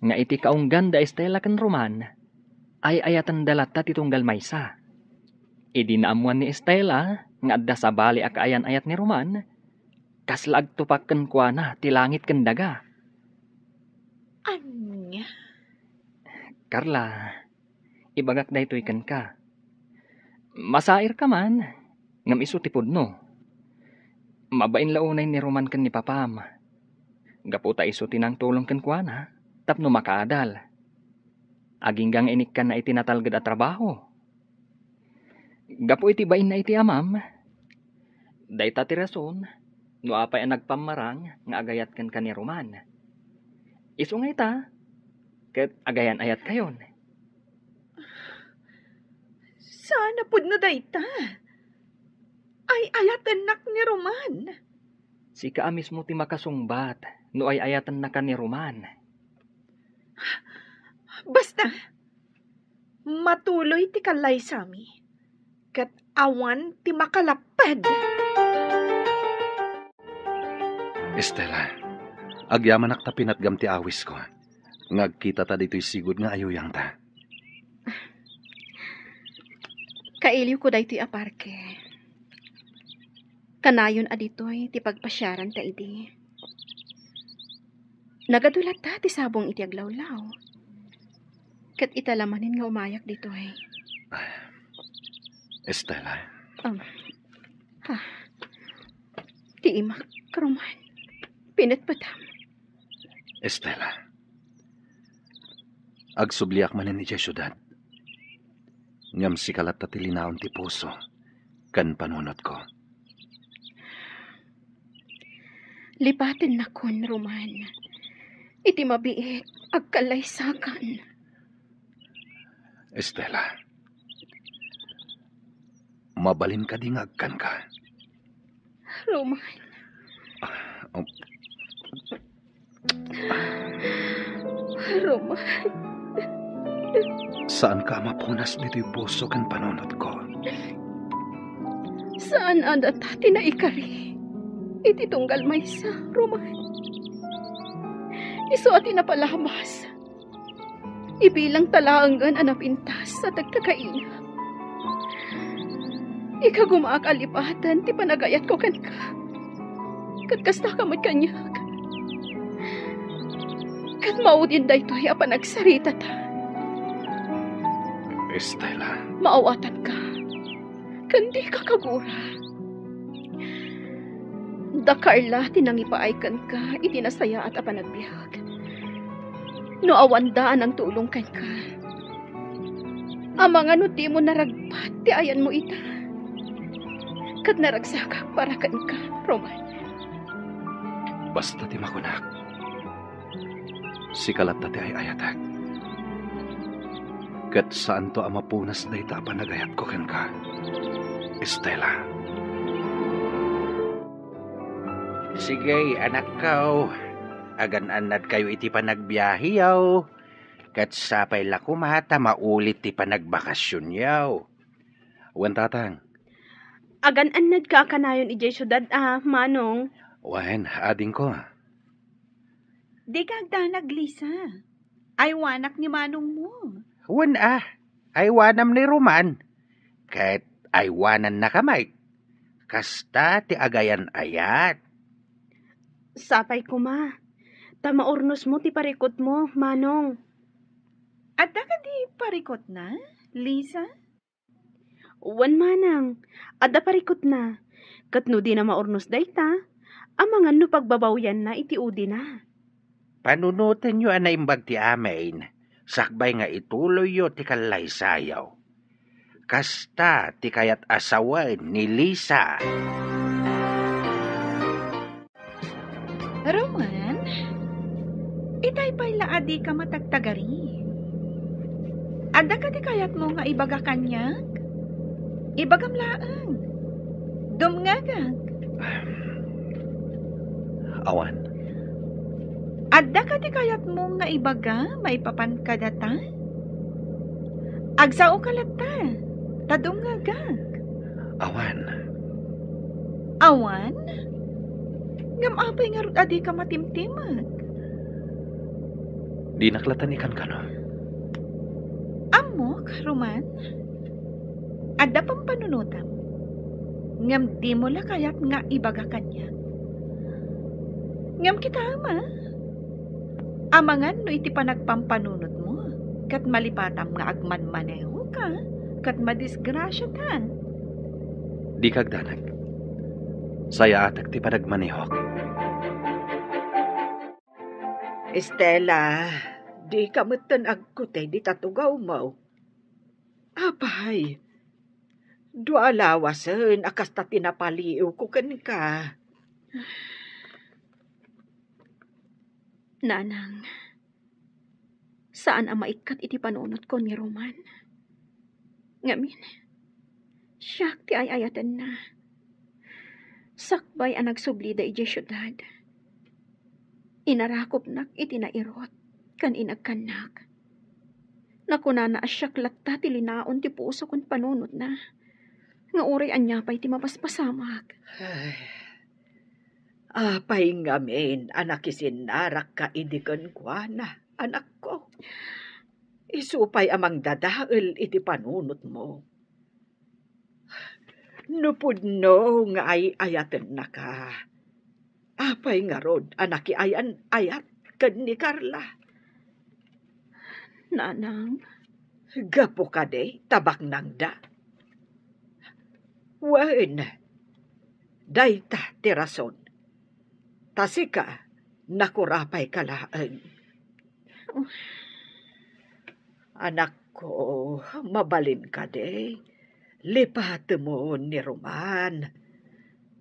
Nga iti kaunggan da Estela kan Roman, ay ayatan dalat ta ti tunggal maysa. Idi naamuan ni Estela, nga adda sa bali akayan ayat ni Roman, kaslag tupak ken kuana ti langit ken daga. Anya? Carla, ibagak daytoy ken ka. Masair ka man. Ngam iso tipod no. Mabain launay ni Roman kan ni Papam. Gaputa iso tinang tulong kan kuana. Tapno makaadal. Aginggang inik ka na itinatalgad at trabaho. Gapo iti bain na iti amam. Dayta ti rason. No apay ang nagpamarang nga agayat kan ni Roman. Iso nga ita. Ket agayan ayat kayon. Sana pud no dayta. Ay ayatan nak ni Roman. Si ka mismo ti makasungbat. No ay ayatan na ka ni Roman. Basta, matuloy ti kalay sami. Kat awan ti makalapad. Estela, agyamanak ta pinatgam ti awis ko. Ngagkita ta dito'y sigud nga ayuyang ta. Kailiw ko daytoy aparke. Kanayon aditoy ti pagpasyaran ta idi. Nagadulat ta ti sabong iti aglawlaw. Kat italamanin nga umayak ditoy. Estela. Ti imak, Roman. Pinatpatam. Estela. Agsubliak manin ni syudad. Ngam sikalat ta tilinaon ti puso. Kan panunot ko. Lipatin na kon, Roman. Iti mabiit, agkalaysakan. Estela. Mabalin ka di nga agkan ka. Roman. Roman. Saan ka mapunas dito'y puso kan panunot ko? Saan anda tati na ikari? Iti tunggal maysa, Roman. Iso ati na palabas. Ibilang talaangan anapintas sa tagkakaina. Ika gumaak alipatan ti panagayat ko kan ka. Katkasta ka magkanyak. Kat maudin da ito'y apanagsarita ta. Estela. Maawatan ka. Kandi ka kagura. Da Carla, tinangipaaykan ka, itinasaya at apanagbiag. No awandaan ang tulong kan ka. Amang ano di mo naragpat, ti ayan mo ita. Kat naragsakak para kan ka, Roman. Basta ti makunak. Sikalat ta ti ay ayatak. Kat saan to amapunas na ita panagayat ko kan ka. Estela. Sige, anak kaw. Agan-anad kayo iti panagbiyahi yaw. Kat sapay la kumata maulit ti panagbakasyon yaw. Wan tatang. Agan-anad ka kanayon ijay syudad manong. Wan, ading ko. Di kagdanag, Lisa. Ay wanak ni manong mo. Wan ay wanam ni Roman. Kat ay wanan na kamay. Kasta ti agayan ayat. Sapay ko ma. Tamaurnos mo ti parikot mo, manong. At ka di parikot na, Lisa? Wan manang. Adda parikot na. Katno di na maurnos dayta. Amangan no pagbabawyan na iti udi na. Panunutan nyo anaimbag ti amin. Sakbay nga ituloy yo ti kalay sayaw. Kasta ti kayat asawan ni Lisa. Roman, itay pa'y laadi ka matagtagari. Ada ka di kayat mo nga ibaga kanyag? Ibagam laang. Dumngagag. Awan. Ada ka di kayat mo nga ibaga maipapan ka data? Agsao ka lata. Tadumngagag. Awan. Awan? Ngam-apay nga rin adi ka matimtimag. Di naklatan ikan ka no? Amok, Roman. Ada pang panunutam. Ngam di mo la kayat nga ibaga kanya. Ngam kita ama. Amangan no iti panagpampanunot mo. Kat malipatam nga agman maneho ka. kat madisgrasya tan. Di kagdanag. Saya atak ti panagmanihok. Estela, di ka matan agkutay di tatugaw mo. Apay, dua lawasan akas ta tinapaliw ko kan ka. Nanang, saan ang maikat iti panunot ko ni Roman? Ngamin, siya ti ayayatan na. Sakbay ang nagsublida iti syudad. Inarakop nak iti nairot, kan inagkanak. Nakunana asyak latta ti linaon ti puso kon panunot na. Nga uray anya pa'y ti mapaspasamak. Apay ngamin, anak isinarak ka idikan kwa na, anak ko. Isupay amang dadael iti panunot mo. Nupudno nga ay ayaten na ka. Apay nga rod, anak ayan ayat kan ni Carla. Nanang, Gapo ka de, tabak nang da. Wen, dayta ti rason. Tasika, nakurapay kalaan. Anak ko, mabalin ka de. Lipat mo ni Roman.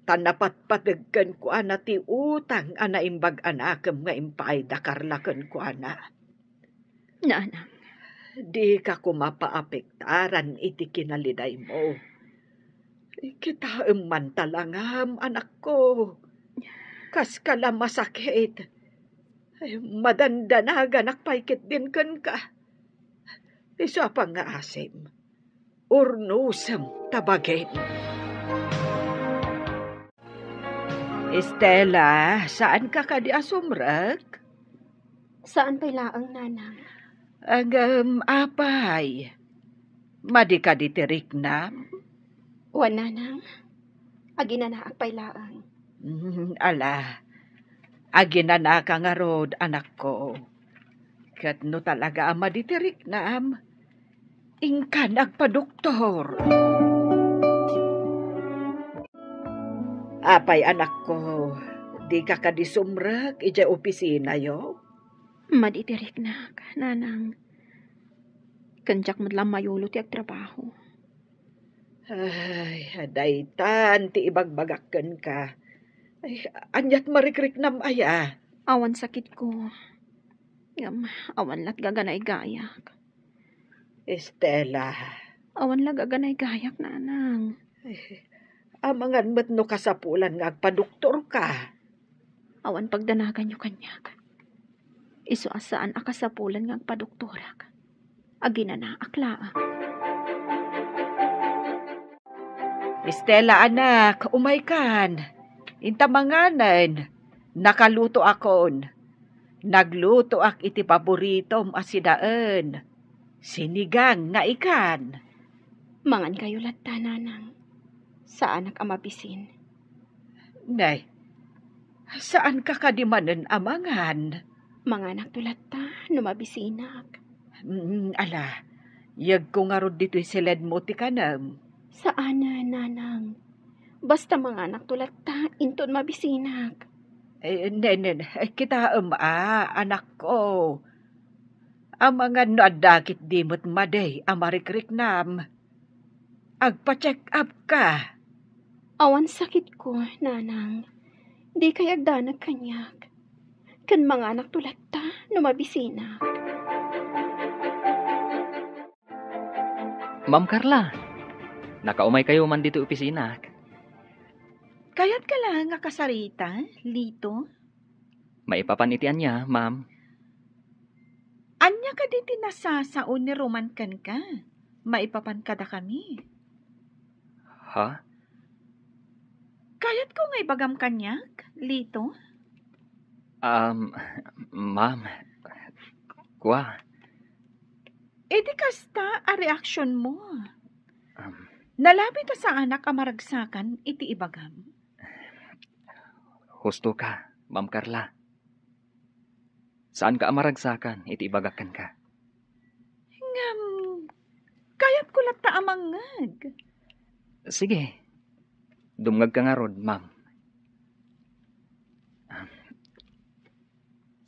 Tanapat-patagkan ko ana ti utang ana imbag anakam nga impay da karlakan ko ana. nanang, Di ka kumapaapektaran iti kinaliday mo. Kita man talangam, anak ko. Kas kala masakit. Madandanagan akpaykit din kan ka. Isa pa nga asim. Urnusam tabagin. Estela, saan ka kadi asumrag? saan pa'y laang nanang? Apay. Madi ka ditirik na? Wan nanang, aginanaak pa'y laang. Ala, aginana ka nga rod, anak ko. Kat no talaga ama ditirik na ingka nagpa-doktor. Apay anak ko, di ka kadisumrag, ija opisina yo? Maditirik na, nanang. Kanjak madlang mayulo ti agtrabaho. Ay, daytan, ti ibagbagakken ka. Ay, anyat marikrik nam aya. Awan sakit ko. Awan lat gaganay gayak. Estela, Awan la gaganay gayak, nanang. amangan met no kasapulan nga agpadoktor ka. Awan pagdanagan nyo kanyak. Isu asaan akasapulan nga agpadoktorak. Aginana aklaan. Estela anak, umay kan. Intamanganan, nakaluto akon. Nagluto ak iti paboritom asidaan. Sinigang nga ikan. Mangan kayo latta, nanang. Saan ak amabisin? Nay, saan ka kadimanan amangan? Manganak to latta, numabisinak. Ala, yag ko nga rod dito'y siled mo ti kanam. Saan na, nanang? Basta manganak to latta, inton mabisinak. Nenen, kita anak ko. Amangan no adakit dimot maday, amarikrik nam. Agpa-check up ka. Awan sakit ko, nanang. Di kay agdanag kanyak. Kan manganak to latta, numabisinak. Ma'am Carla, nakaumay kayo man dito opisina. Kayat ka lang nga kasarita, Lito? Maipapanitian niya, ma'am. Anya ka din tinasasaon ni Roman kan ka. Maipapan kada kami. Ha? Kayat ko nga ibagam kanyak, Lito? Ma'am. Kwa? Di kasta a reaksyon mo. Nalabi ta sa anak a maragsakan iti ibagam. Husto ka, Ma'am Carla. Saan ka amaragsakan, iti ibagakan ka? Kayat ko lata amang bangag. Sige. Dumngag ka nga rod, ma'am.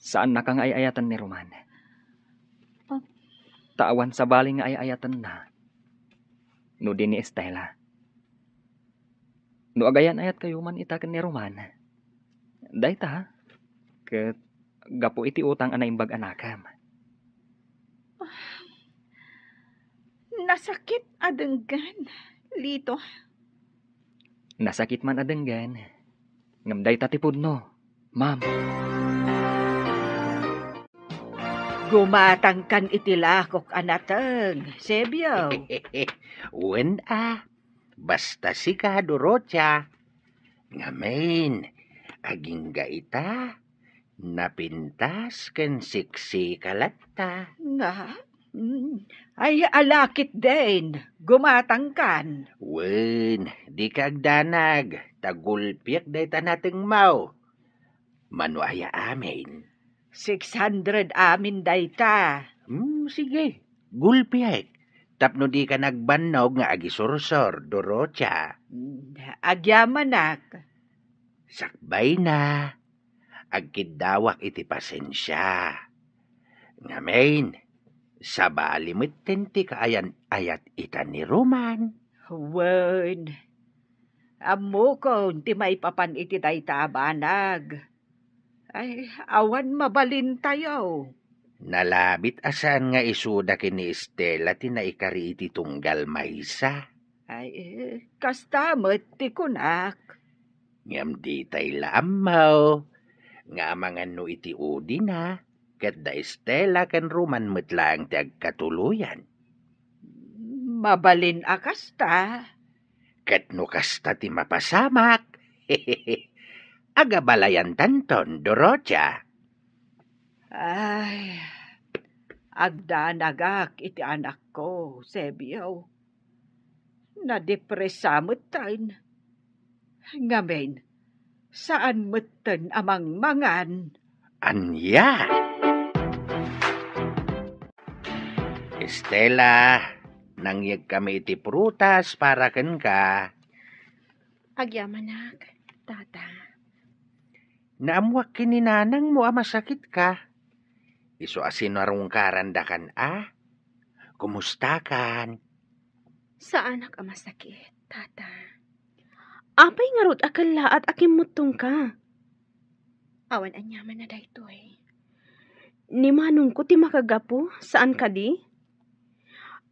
Saan na kang ayayatan ni Roman? Oh. Tawan sa baling nga ayayatan na. No din ni Estela. No agayan ayat kayo man itakan ni Roman. Dahita ha. Ket gapo iti utang ana imbag anakam. Nasakit adenggan. Lito. Nasakit man adenggan. Ngam dayta ti pudno. Ma'am. Gumatang kan itilakok anateng, Sebyo. Wen basta si ka, Dorocha. Ngamen, aging gaita, napintas ken siksi kalatta. Nga, ay alakit din, gumatang kan. Wen, di ka agdanag, tagulpiak day tanateng mau. Manuaya amin. 600 amin dayta. Sige, gulpiak. Tapno di ka nagbanog nga agisursor, Dorocha. Agyamanak. Sakbay na. Agkidawak iti pasensya. Ngamen, sa balimit ti kaayan ayat ita ni Roman. Wen, amo ko ti maipapan iti dayta abanag. Ay, awan mabalin tayo. Nalabit asan nga isuda kini Estela tinaikari iti tunggal maysa. Ay, kastamot ti kunak. Ngam di tay laamaw. Nga amangan no iti udi na. Ket da Estela ken Roman metlang ti agkatuluyan. Mabalin akasta. Ket no kasta ti mapasamak. Agabalayan tanton, Dorocha. Ay, agdanagak iti anak ko, Sebyo. Nadepresamot tayo. Ngamen, saan mutten amang mangan? Anya? Estela, nangyag kami iti prutas para ken ka. Agyamanak, tata. Naamwak kininanang mo masakit ka. Iso asin arong karandakan Kumusta kan? Sa anak masakit, tata. Apay nga rod akala at akimutong ka. Awan anyaman na daytoy. Ni manong ko ti makagapo, saan ka di?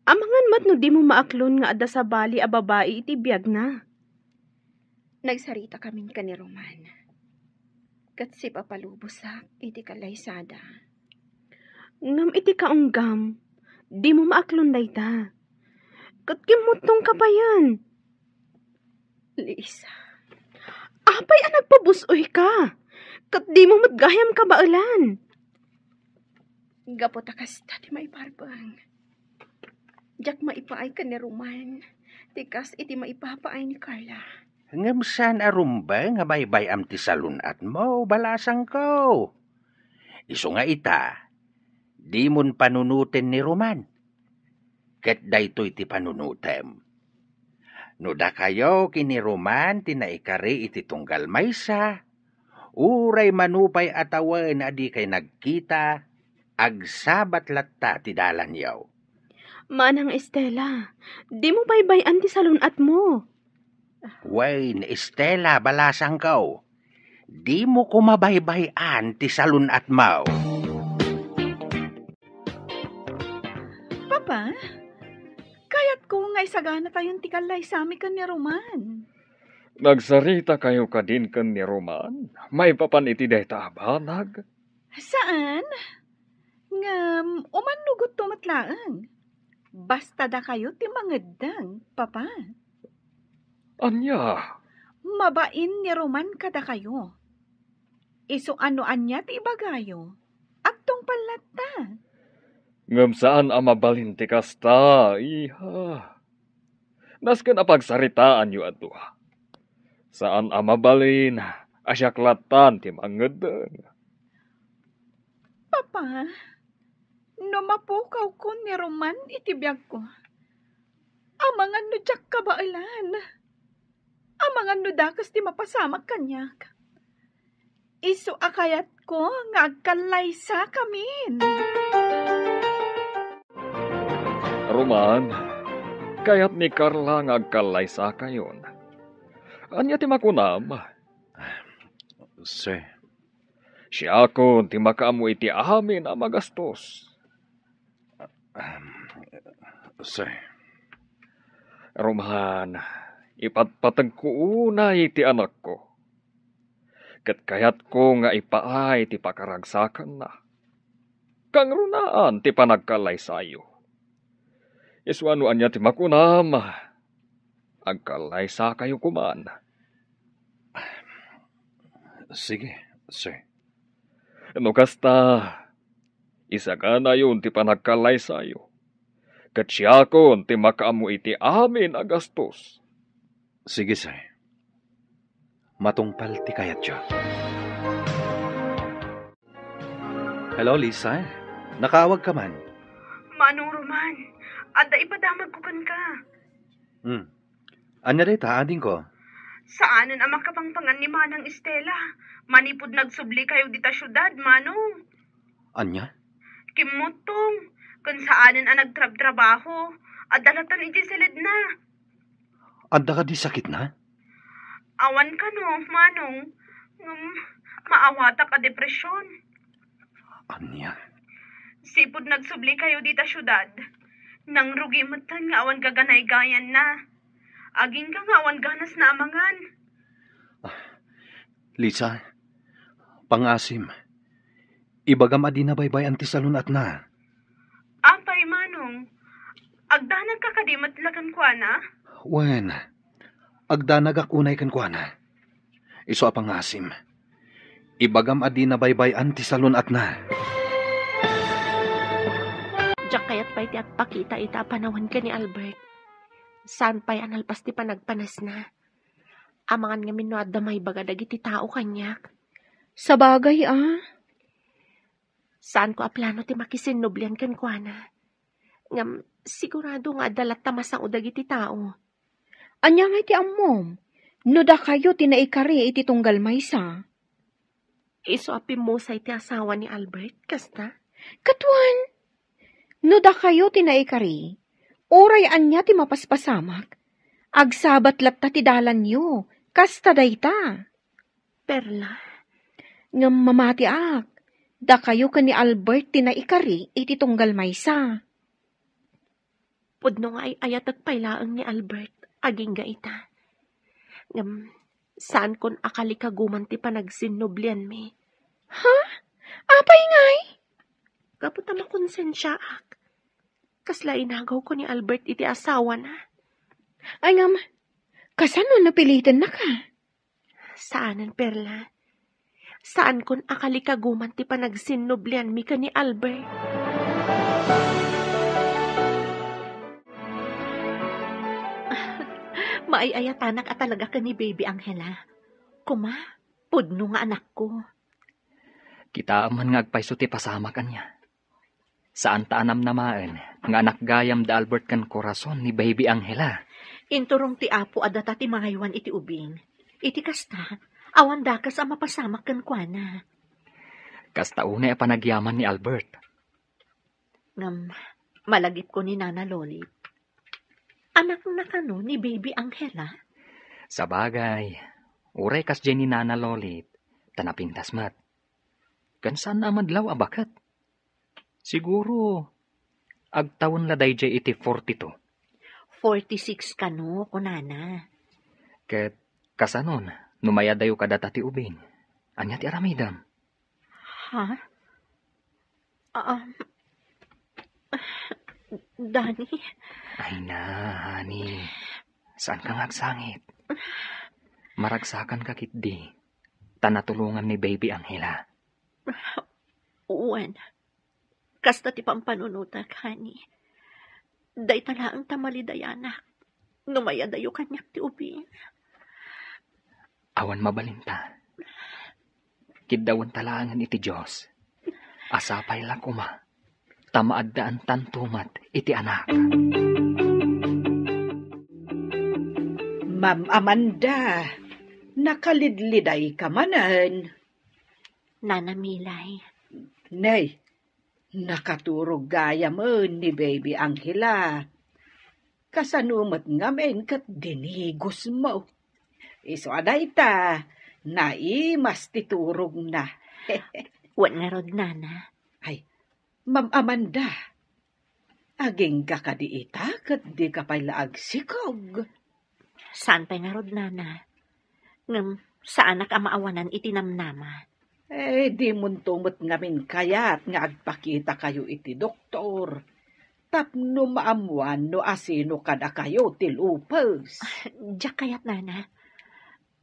Amangan mat no di mo maaklon nga adda sa bali a babae iti biyag na. Nagsarita kamin ka ni Roman. Kat si papalubusak iti kalaysada. Ngam iti kaunggam, di mo maaklon dayta. Kat kimutong ka pa yan. Lisa, apay ang nagpabusoy ka. Kat di mo matgayam ka baalan. Gapot akas tati maiparbang. Jak maipaay ka ni Roman. Tikas iti maipapaay ni Carla. Ngam saan arumba nga baybay am ti salunat mo, balasang ko. Iso nga ita, di mon panunutin ni Roman. Ket daytoy ti panunutem. No da kayo kini Roman tinaikari iti tunggal maysa, uray manupay atawan adi kay nagkita, agsabat latta ti dalan yaw. Manang Estela, di mo baybayan ti salunat mo. Wain, Estela, balasang ko. Di mo kumabaybayan ti salunat mo. Papa, kayat ko nga isagana tayong tikalay sami kan ni Roman. Nagsarita kayo ka din kan ni Roman? May papan iti dayta abanag? Saan? Ngam, umanugot tumatlaang. Basta da kayo ti mangedang, Papa. Anya? Mabain ni Roman kada kayo. Iso ano anya ti ibagayo. Agtong palata. Ngam saan amabalin ti kasta, iha? Nasken apagsaritaan yu ato. Saan amabalin, asyaklatan ti mangedeng. Papa, no mapukaw ko ni Roman iti biyag ko. Amangan no jak kabailan. Amangan no dakas ti mapasamak kanyak. Isu akayat ko nga agkalaysa kamin. Roman, kayat ni Carla nga agkalaysa kayon. Anya ti makunam? Se, Siya ko ti makaamu iti amin a magastos. se, Roman, ipatpatag ko una iti anak ko. Kat kayat ko nga ipaay ti pakaragsakan na. Kang runaan ti panagkalay sayo. Iswanuan niya ti makunam. Agkalay sa kayo kuman. sige, se. No kasta, isa ka na yun ti panagkalay sayo. Kat siya ko ti makaamu iti amin agastos. Sige, se. Matungpal ti kayat siya. Hello, Lisa. Nakaawag ka man. Manong Roman, ada ipadamag ko kan ka. Anya dita, ading ko. Saanan ang makapangpangan ni Manang Estela? Manipod nagsubli kayo dita syudad, Manong. Anya? Kimutong, kung saanan ang nagtrabaho, at dalatan ijisilid na. Adda ka di sakit na? Awan ka no, Manong. Maawata ka depresyon. Anya? Sipod nagsubli kayo dita syudad. Nang rugi matan nga awan gaganay gayan na. Aging ka nga awan ganas na amangan. Lisa, pangasim. Ibagam adi na baybay anti salunat na. Apay, Manong. Agdanag ka kadimat lakan kwa na? Wen, agdanag akunay kan kwa na. Iso a pangasim. Ibagam adi na baybay anti salunat na. Diyak kayat pa'y ti agpakita ita panawan ka ni Albert. Saan pa'y analpas ti panagpanas na? Amangan nga minuad da may bagadag iti tao kanyak. Sa bagay, Saan ko aplano ti makisinublian kan kwa na? Ngam, sigurado nga dalat tamasang udag iti tao. Anya nga iti ammom. No da kayo tinaikari iti tunggal maysa. Iso apim mo sa iti asawa ni Albert, kasta? Katuan, no da kayo tinaikari, oray anya ti mapaspasamak. Agsabat latta ti dalan nyo, kasta dayta. Perla, Ngam mamati ak, da kayo ka ni Albert tinaikari iti tunggal maysa. pudno nga ay ayatag pailaang ni Albert, aging ga ita. Ngam, saan kon akalikaguman ti panagsinublian mi? Ha? Apay ngay? Kaputa makonsensya ak. Kasla inagaw ko ni Albert iti asawa na. Ay ngam, kasano napilitan na ka? Saanan, Perla? Saan kon akalikaguman ti panagsinublian mi ka ni Albert? Maayayatanak at talaga ka ni Baby Angela. Kuma, pudno nga anak ko. Kita man nga agpaiso ti pasama kanya. Saan taanam namaan nga anak gayam da Albert kan korason ni Baby Angela. Inturong ti apo adata ti mangaywan iti ubing. Iti kasta, awan dakas ang mapasamak kan kuana. Kasta una panagyaman ni Albert. Ngam, malagip ko ni Nana Lolit. Anak na kano ni Baby Angela? Sa bagay, uray kas dyan ni Nana Lolit, tanaping tasmat. Kan saan na madlaw abakat? Siguro, agtawon la dayjay iti 42. 46 kano, kunana. Ket kasanon, numayadayo kadata ti ubing. Anya ti aramidam. Ha? Dani? Ay na, honey. Saan ka ngagsangit? Maragsakan ka kitdi. Tanatulungan ni Baby Angela. Uwan. Kasta ti pampanunutak, honey. Day talaang tamalidayanak. Numayadayo kanyak ti ubing. Awan mabalinta. Kiddawan talangan iti Diyos. Asapay lang kuma. Tamaaddaan tantumat iti anak. Ma'am Amanda, nakalidliday ka manan. Nana Milay. Nay, nakaturog gaya mo ni Baby Angela. Kasanumat ngamen kat dinigos mo. Iso aday ta, naimas titurog na. Wan nga rod, Nana. Ay, Ma'am Amanda, aging ka ka di ita kat di ka pa'y laag sikog. Saan pa nga rod, Nana? Ngam, saan nakamaawanan itinamnama? Di muntumot ngamin kayat nga agpakita kayo iti doktor. Tapno maamuan no asino kada kayo tilupos. Diyak kayat, Nana.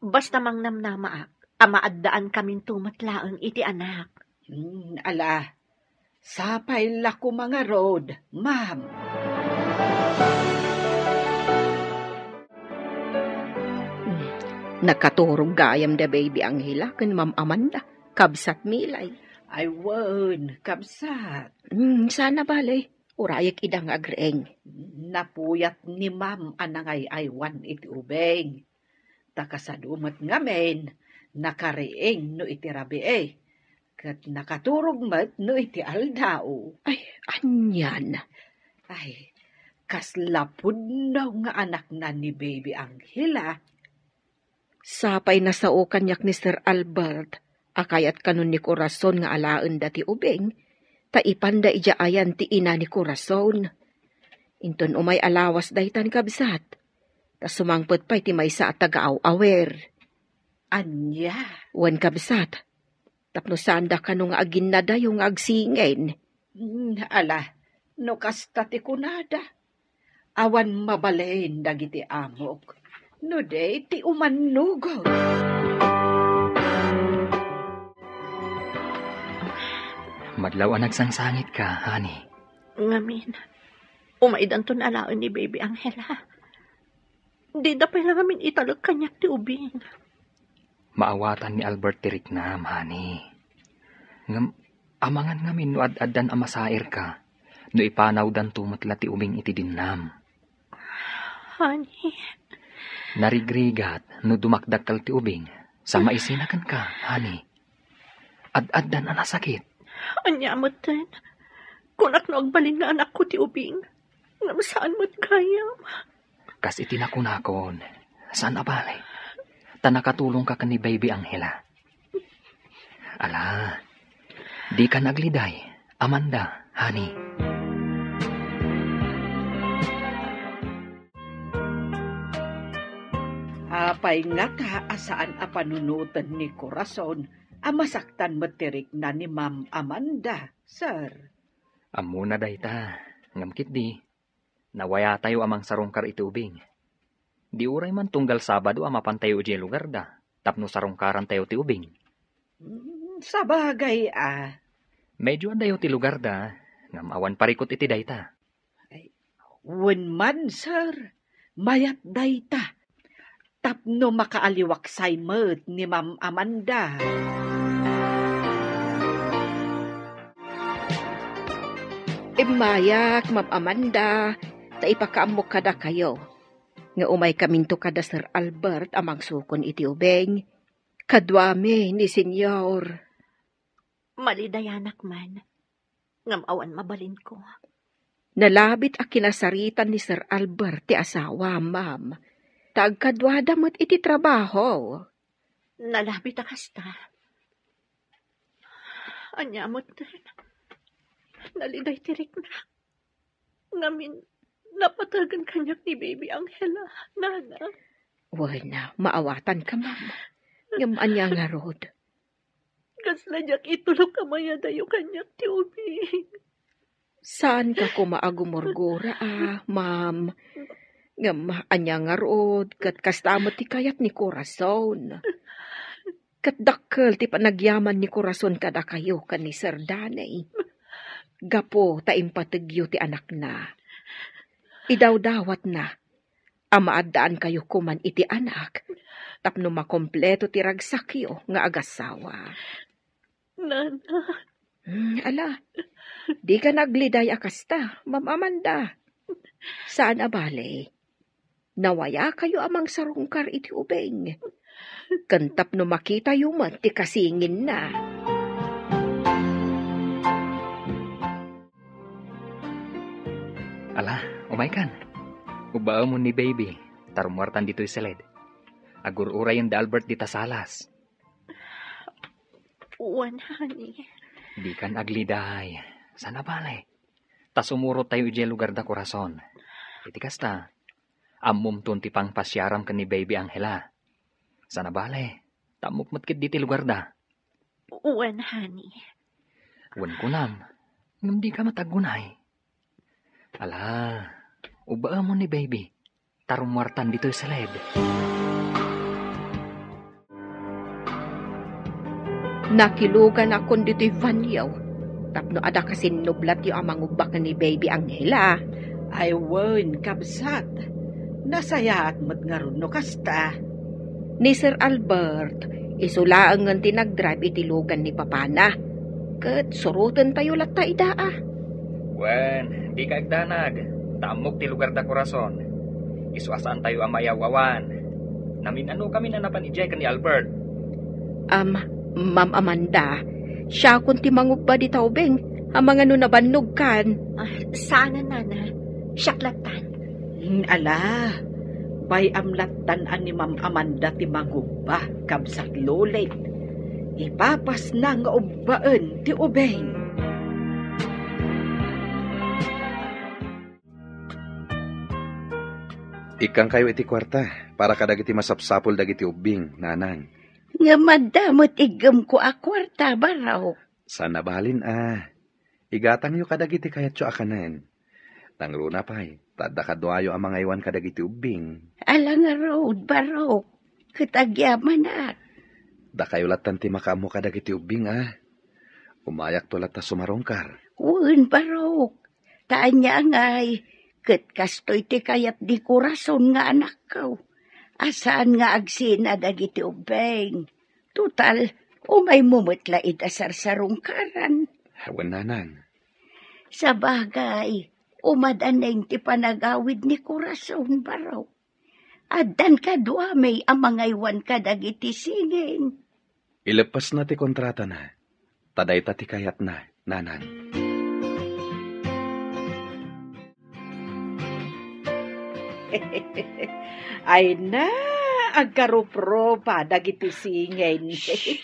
Basta mang namnamaak, amaaddaan kaming tumatlaang iti anak. Ala, sapay lako mga rod, ma'am. Nakaturog gayam da Baby Angela kan Ma'am Amanda. Kabsat Milay. Ay, wan, kabsat. Sana balay. Urayak idang agreeng. Napuyat ni ma'am anangay aywan iti ubeng. Takasadumat ngamen, nakareeng no iti rabi Kat nakaturog mat no iti aldao. Ay, anyan. Ay, kaslapod na nga anak na ni Baby Angela. Sapay na sao kanyak ni Sir Albert. Akayat kanon ni Corazon nga alaan dati ubeng, taipanda ijaayan ti ina ni Corazon. Inton umay alawas daytan kabsat, tas sumangpot pa'y ti maysa at taga-aw-awer. Anya? Wan kabsat, tapno sanda ka nung agin na dayo nga agsingen. Ala, no kasta ti kunada. Awan mabalain dagiti amok. No day ti umanugod. Madlaw ang nagsangsangit ka, honey. Ngamin, umaidan to nalaan ni Baby Angela. Di dapay lang ngamin italag kanyak ti ubing. Maawatan ni Albert tirik na, honey. Ngam, amangan ngamin no ad-addan amasair ka, no ipanaw dan tumatla ti ubing iti dinam. Honey. Narigrigat no dumakdakal ti ubing, sa maisinakan ka, honey. Ad-addan ang nasakit. Anya mo ten, kunak no agbalin nga anak ko ti ubing, ngam saan mo't kayam? Kas itinakunakon, saan abalay? Tanakatulong ka ni Baby Angela. Ala, di ka nagliday, Amanda, honey. Apay nga ta asaan a panunutan ni Corazon, amasaktan matirik na ni Ma'am Amanda, sir. Amuna day ta, ngamkit di. Nawaya tayo amang sarungkar iti ubing. Di uray man tunggal Sabado amapan tayo iti lugar da, tapno sarungkaran tayo ti ubing. Sa bagay Medyo andayo ti lugar da, ngam awan parikot iti dayta. Wen man, sir, mayat dayta. Tapno makaaliwaksay met ni Ma'am Amanda. Mayak, Ma'am Amanda, taipakaamok kada kayo. Nga umay kaminto kada Sir Albert amang sukon iti ubeng. Kadwame ni Senyor. Malidayanak man. Ngam awan mabalin ko. Nalabit a kinasaritan ni Sir Albert ti asawa, ma'am. Tagkadwada mo't iti trabaho. Nalabit a kasta. Anya mo't naliday tirik na. Ngamin, napatagan kanyak ni Baby Angela, nana. Wala, maawatan ka, ma'am. Ngaman niya nga rod. Kasladyak itulog kamaya dayo kanyak ti ubing. Saan ka kumaagumorgura, ma'am? Ngamaan niya nga rod, kat kastamot ti kayat ni Corazon. Kat dakkel ti panagyaman ni Corazon kada kayo kan ni Sir Danay. Gapo ta impategyo ti anak na. Idawdawat na. Amaadaan kayo kuman iti anak. Tapno makompleto ti ragsakyo nga agasawa. Nana. Ala, di ka nagliday akasta, Ma'am Amanda. Saan abale? Nawaya kayo amang sarungkar iti ubeng. Kantap no makita yuman ti kasingin na. Ala, umay kan. Ubao mo ni baby. Tarumwartan dito'y saled. Agur-uray yung da Albert dita salas. Uwan, honey. Di kan agliday. Sana bale. Tas umurot tayo ije lugar da Corazon. Iti kasta. Ammum tunti pang pasyaram ka ni baby Angela. Sana bale. Tamukmatkit diti lugar da. Uwan, honey. Uwan kunam. Ngam di ka matagunay. Ala, ubaa mo ni baby. Tarumwartan dito'y saled. Nakilugan akon dito'y vanyaw. Tapno ada kasin nublat yung amang ubak ni baby Angela. Ay, wen, kabsat. Nasayaat mo't nga ron no kasta. Ni Sir Albert, isulaang nga tinag-drive itilugan ni Papana. Kat surutan tayo lata idaa. Wen, di ka agdanag. Tamok ti lugar da Corazon. Isuasaan tayo amayawawan. Namin ano kami nanapan ijay ka ni Albert. Ma'am Amanda, siya kung timangub ba di taubeng, amang ano nabannog kan. Sana, nana. Siyaklatan. Ala, bay amlatan ni Ma'am Amanda ti mangubba, kabsat lulit. Ipapas na nga ubbaan ti ubeng. Ikang kayo iti kwarta, para kadagiti masapsapol dagiti ubing, nanang. Nga madamot igam ko akwarta baraw. Sana bahalin Igatang yu kadagiti kayat yu akanan. Nangruna pa'y, tada kadwayo ang mga iwan kadagiti ubing. Alang road baraw. Kitagyaman na. Da kayo latan ti makamu kadagiti ubing Umayak to lata sumarongkar. Uun baraw. Taanya ngay. Ket kastoy ti kayat di Corazon nga anak ko. Asaan nga agsina dagiti ubeng. Tutal, umay mumutla ita sarsarungkaran. Hawan nanang. Sa bagay, umadaneng ti panagawid ni Corazon baraw. Addan ka duamay ang mga iwan ka dagiti singin. Ilepas na ti kontrata na. Taday ta ti kayat na, nanang. Ay na, agkarupropa, dagiti singin.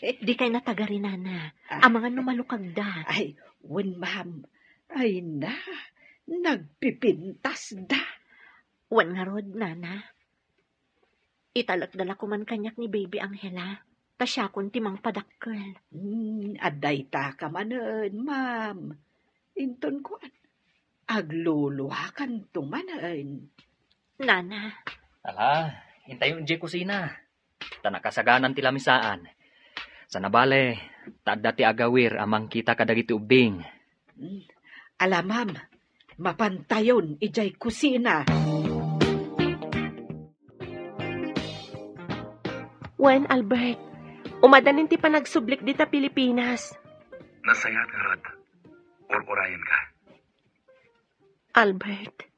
Di kay natagarin, nana. Ang mga numalukag da. Ay, wen ma'am. Ay na, nagpipintas da. Wen nga rod, nana. Italak-dala ko man kanyak ni baby Angela. Ta siya kun timang padakkel. Aday ta ka manen, ma'am. Inton ko, agluluwakan tumanen. Nana. Ala, hintayon di kusina. Tanakasaganan ti lamisaan. Sa nabale, tada ti agawir amang kita kadagiti ubing. Ala, ma'am, mapantayon ijay kusina. Wen, Albert, umadanin ti panagsublik dita Pilipinas. Nasayat nga rod. Or-orayan ka. Albert.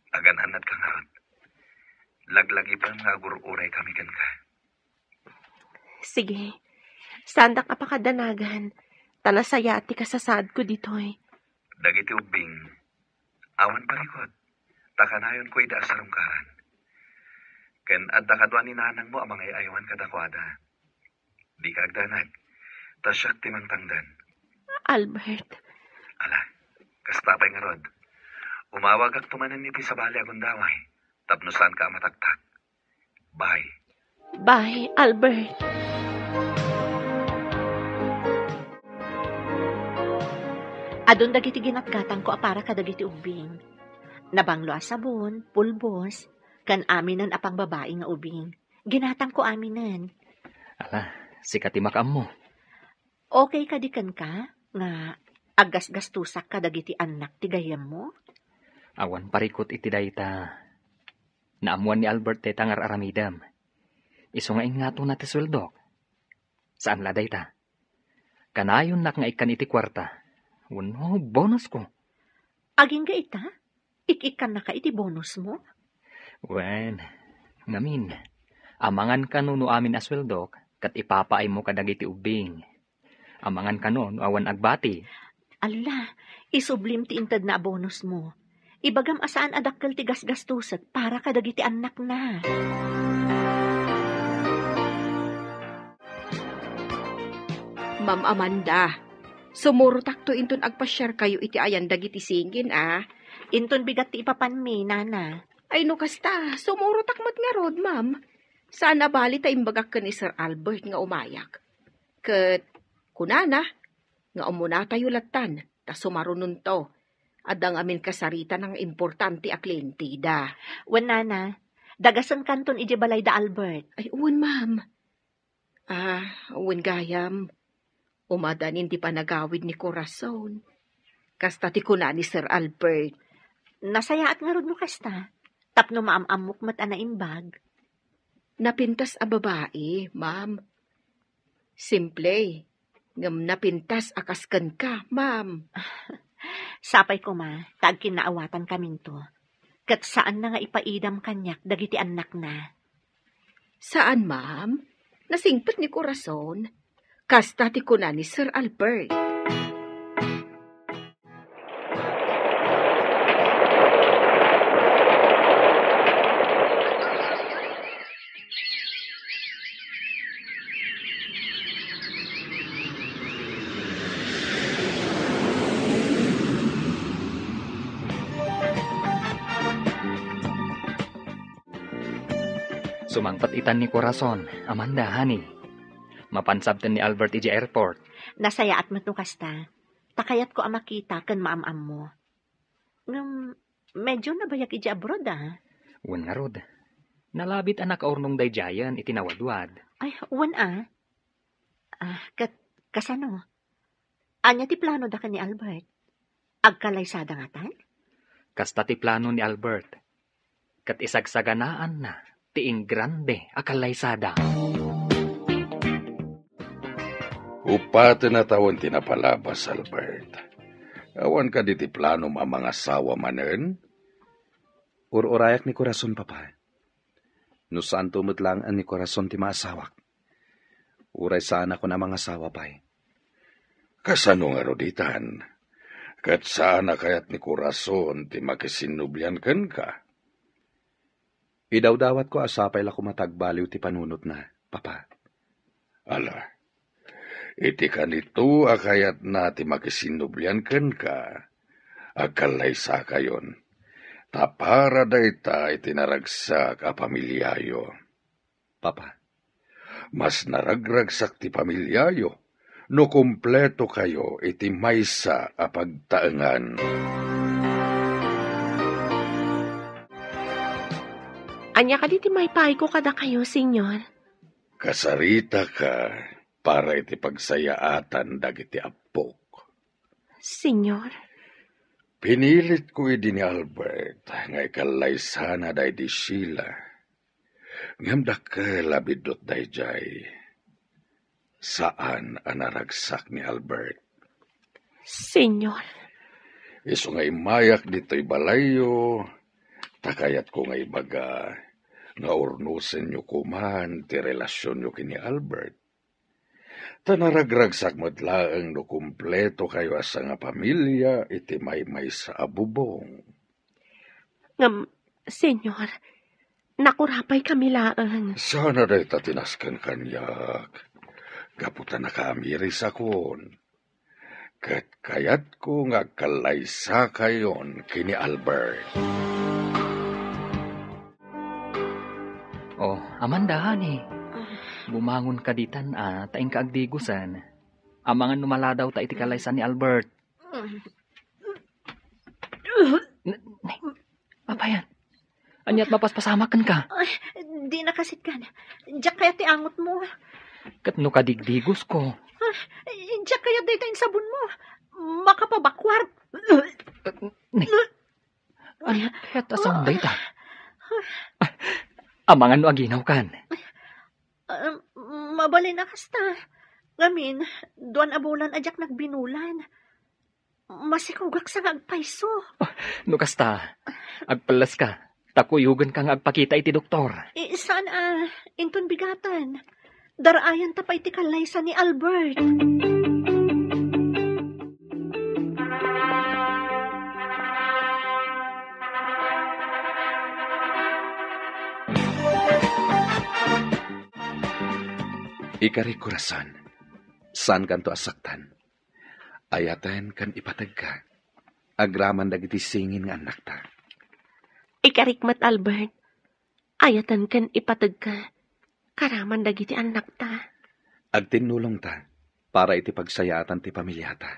Agananad ka nga rod. Laglagi pa nga gur-uray kami kan ka. Sige. Sandak apakadanagan. Talasaya ti kasasad ko ditoy. Dagiti ubing. Awan parikot. Takanayon ko ida sa rungkaran. Ken adda kadwa ni nanang mo amang ayawan kadakwada. Di ka agdanag. Tasyak timang tangdan. Albert. Ala, kastapay nga rod. Umawag ak tumanan iti sa bali agundaway. Tapno saan ka mataktak. Bye. Bye, Albert. Adun dagiti ginatgatang ko apara ka dagiti ubing. Nabanglo a sabon, pulbos, kan aminan apang babae nga ubing. Ginatang ko aminan. Ala, sikati makam mo. Okay ka di kan ka? Nga agas-gastusak ka dagiti anak ti gayam mo? Awan parikot iti dayta. Naamuan ni Albert te tangar aramidam. Isungain nga to na ti sweldo. Saan la dayta? Kanayon nak nga ikan iti kwarta. Wano, bonus ko. Aging ga ita? Ikikan na ka iti bonus mo? Wen, ngamin, amangan ka no amin asweldok, kat ipapaay mo kadagiti ubing. Amangan ka no awan agbati. Ala, isublim ti intad na bonus mo. Ibagam asaan adakkel ti gasgastuset para kadagiti anak na. Ma'am Amanda, sumurutak to inton agpa-share kayo iti ayan dagiti singin, ah. Inton bigat ti ipapanmi, nana. Ay no kasta, sumurutak mat nga rod, ma'am. Sana bali ta imbagak ka ni Sir Albert nga umayak. Ket, kunana, nga umuna tayo latan, ta sumarunon to. Adang amin kasarita ng importante a klientida. Wen, nana, dagasan kanton ije balay da Albert. Ay, uwan, ma'am. Uwan gayam. Umadanin di pa nagawid ni Corazon. Kasta ti kuna ni Sir Albert. Nasayaat nga rod no kasta. Tapno maamamok mat anaimbag. Napintas a babae, ma'am. Simple. Ngam napintas akaskan ka, ma'am. Sapay ko ma, tag kinaawatan kamin to. Kat saan na nga ipaidam kanyak dagiti anak na. Saan, ma'am? Nasingpet ni Corazon. Kasta ti kuna ni Sir Albert. Sumangpat itan ni Corazon, Amanda, honey. Mapansabten ni Albert iji airport. Nasayaat mat no kasta. Takayat ko amakita ken maamam mo. Ngam, medyo nabayag iji abroad, ah. Wen nga rod. Nalabit anak aurnong dayjayan itinawadwad. Ay, wen, ah. Kasano? Anya ti plano da ka ni Albert? Agkalaysada nga tan? Kasta ti plano ni Albert. Kat isagsaganaan na, tiing grande akalaysada. Upate na tawon tinapalabas, Albert. Awan ka diti plano mga asawa manen? Urayak ni Corazon, papa. No saan tumutlang an ni Corazon ti maasawak. Uray sana ko na mga asawa, pay. Kasano nga roditan? Kat sana kayat ni Corazon ti makisinubyan ken ka? Idawdawat ko asapay la kumatagbaliw ti panunot na, papa. Ala, iti kanito akayat na ti makisinubyan ken ka. Agkalaysa kayon. Tapara dayta iti naragsak a pamilyayo. Papa. Mas naragragsak ti pamilyayo no kumpleto kayo iti maysa a pagtaengan. Anya ka diti may ko kada kayo, senyor. Kasarita ka para iti pagsayaatan dagiti apok. Senyor? Pinilit ko idi ni Albert nga ikalaysa na day di Sheila. Ngamda ka labidot day jay. Saan ang naragsak ni Albert? Senyor? Iso nga imayak dito'y balayo, takayat ko nga ibaga nga urnusen nyo kuman ti relasyon nyo kini Albert. Tanaragragsak matlaang no kumpleto kayo asa nga pamilya iti may sa abubong. Senyor, nakurapay kami laang. Sana day tatinaskan kanyak. Gaputan na kaamiris akon. Kat kayat ko nga kalaysa kayon kini Albert. Oh, Amanda, honey. Bumangon ka ditan, taing kaagdigusan. Amangan numala daw ta iti kalaysan ni Albert. Papayan. Anyat mapaspasamakan ka. Ay, di nakasit ka na. Diyak kaya ti angot mo. Kat no kadigdigos ko. Diyak kaya day tayong sabon mo. Makapabakwar. Anyat kaya tasang day ta. Amangan no aginaw kan. Mabalin na kasta. Ngamin, doon abulan ajak nagbinulan. Masikugak sa agpaiso. No kasta, agpalas ka. Takuyugan ka nga agpakita iti doktor. Saan inton bigatan? Darayan ta pa iti kalaysa ni Albert. Ikari kurasan, saan kanto asaktan? Ayaten kan ipatag ka. Agraman dagiti singin nga anak ta. Ikarikmat Albert. Ayatan kan ipatag ka. Karaman dagiti anak ta. Agtinulong ta, para iti pagsayatan ti pamilya ta.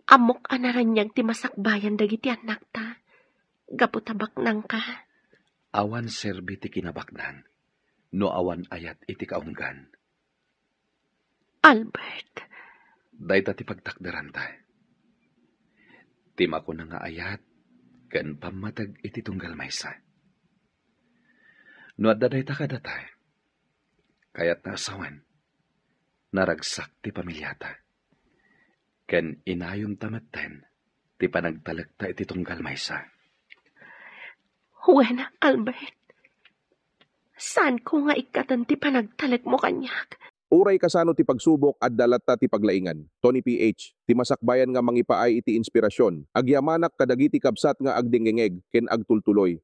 Amok anaranyag ti masakbayan dagiti anak ta. Gaputabak nang ka. Awan serbi ti kinabaknan, no awan ayat iti kaunggan. Albert. Dayta ti pagtakdaran ta. Tima ko na nga ayat, kan pamatag iti tunggal maysa. No adda dayta kadata, kayat na asawan, naragsak ti pamilyata. Kan inayom tamatten, ti panagtalagta iti tunggal maysa. Huwena, Albert. Saan ko nga ikatan ti panagtalag mo kanyak? Uray kasano ti pagsubok at dalatta ti paglaingan. Tony PH, ti masakbayan nga mangipaay iti inspirasyon. Agyamanak kadagiti kabsat nga agdingengeg ken agtultuloy.